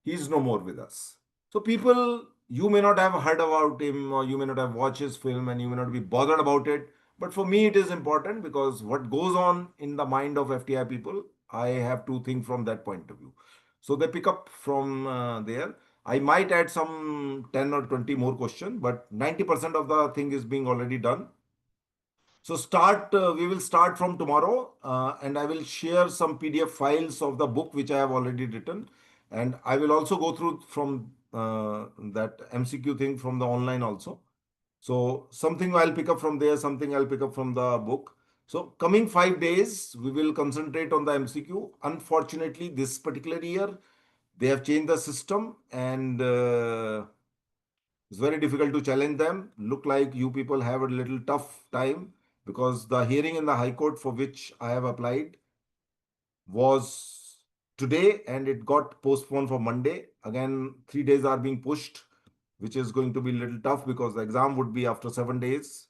he is no more with us. So people, you may not have heard about him, or you may not have watched his film, and you may not be bothered about it. But for me, it is important, because what goes on in the mind of FTI people, I have to think from that point of view. So they pick up from there. I might add some 10 or 20 more questions, but 90% of the thing is being already done. So we will start from tomorrow, and I will share some PDF files of the book which I have already written, and I will also go through from that MCQ thing from the online also. So something I'll pick up from there, something I'll pick up from the book. So coming 5 days, we will concentrate on the MCQ. Unfortunately, this particular year, they have changed the system, and it's very difficult to challenge them. Look like you people have a little tough time, because the hearing in the High Court for which I have applied was today, and it got postponed for Monday. Again, 3 days are being pushed, which is going to be a little tough, because the exam would be after 7 days.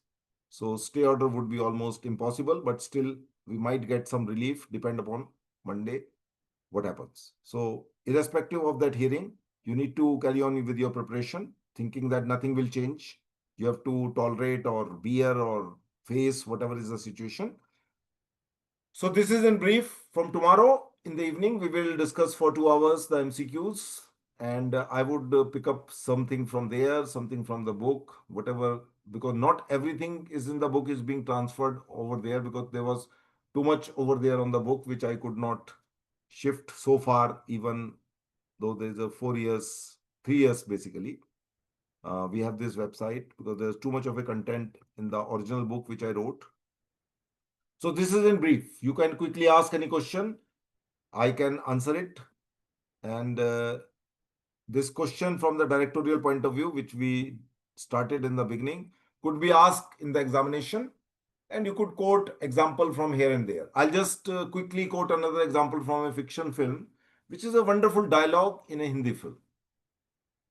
So stay order would be almost impossible, but still we might get some relief, depend upon Monday what happens. So irrespective of that hearing, you need to carry on with your preparation, thinking that nothing will change. You have to tolerate or bear or face whatever is the situation. So this is in brief. From tomorrow in the evening, we will discuss for 2 hours the MCQs, and I would pick up something from there, something from the book, whatever, because not everything is in the book is being transferred over there, because there was too much over there on the book which I could not shift so far, even though there's a 4 years, 3 years basically. We have this website, because there's too much of a content in the original book which I wrote. So this is in brief. You can quickly ask any question. I can answer it. And this question from the directorial point of view, which we started in the beginning, could be asked in the examination. And you could quote example from here and there. I'll just quickly quote another example from a fiction film, which is a wonderful dialogue in a Hindi film.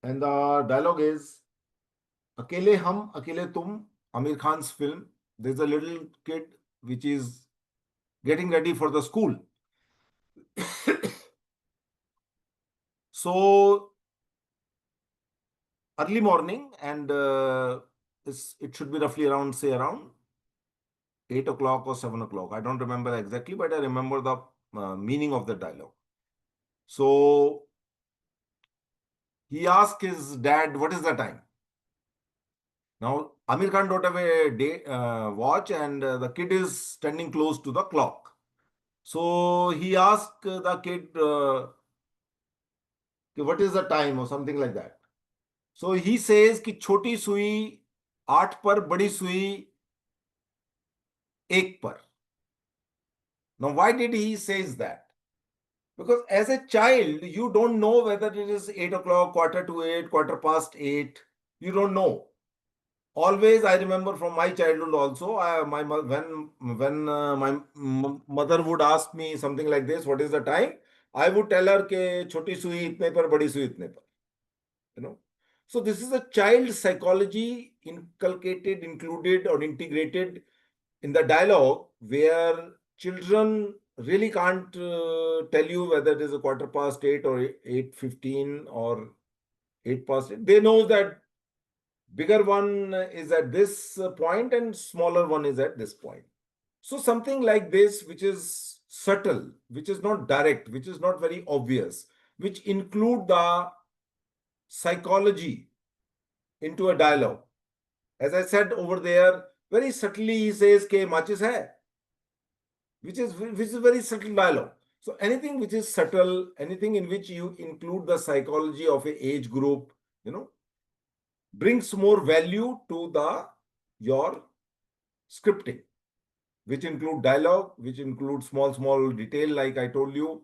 And the dialogue is, Akele Hum, Akele Tum, Amir Khan's film. There's a little kid which is getting ready for the school. So early morning, and it should be roughly around, say, around 8 o'clock or 7 o'clock. I don't remember exactly, but I remember the meaning of the dialogue. So he asked his dad, what is the time? Now, Amir Khan don't have a watch, and the kid is standing close to the clock. So he asked the kid, what is the time or something like that. So he says कि छोटी सुई 8 पर, बड़ी सुई 1 पर. Now, why did he says that? Because as a child, you don't know whether it is 8 o'clock, quarter to 8, quarter past 8. You don't know. Always, I remember from my childhood also, when my mother would ask me something like this, what is the time? I would tell her कि छोटी सुई इतने पर, बड़ी सुई इतने पर. You know. So this is a child psychology inculcated, included, or integrated in the dialogue, where children really can't tell you whether it is a quarter past 8 or 8:15 or 8 past 8. They know that bigger one is at this point and smaller one is at this point. So something like this, which is subtle, which is not direct, which is not very obvious, which include the psychology into a dialogue. As I said over there, very subtly he says ke machis hai, which is very subtle dialogue. So anything which is subtle, anything in which you include the psychology of a age group, brings more value to your scripting, which include dialogue, which include small detail, like I told you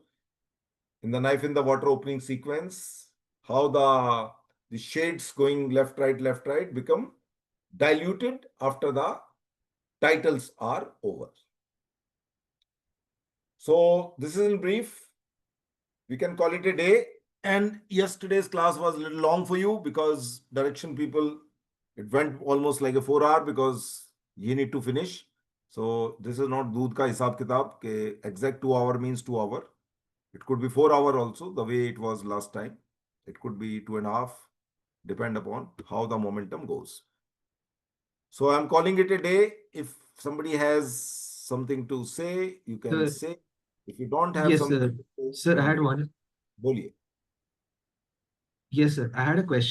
in the knife in the water opening sequence, how the shades going left right become diluted after the titles are over. So this is in brief. We can call it a day. And yesterday's class was a little long for you because direction people, it went almost like a 4 hour because you need to finish. So this is not doodh ka hisab kitab ke exact 2 hour means 2 hour. It could be 4 hour also, the way it was last time. It could be 2.5, depend upon how the momentum goes. So I'm calling it a day. If somebody has something to say, you can Sir. say. If you don't have Yes, something sir. to say, Sir, I had one. boliye. Yes, sir. I had a question.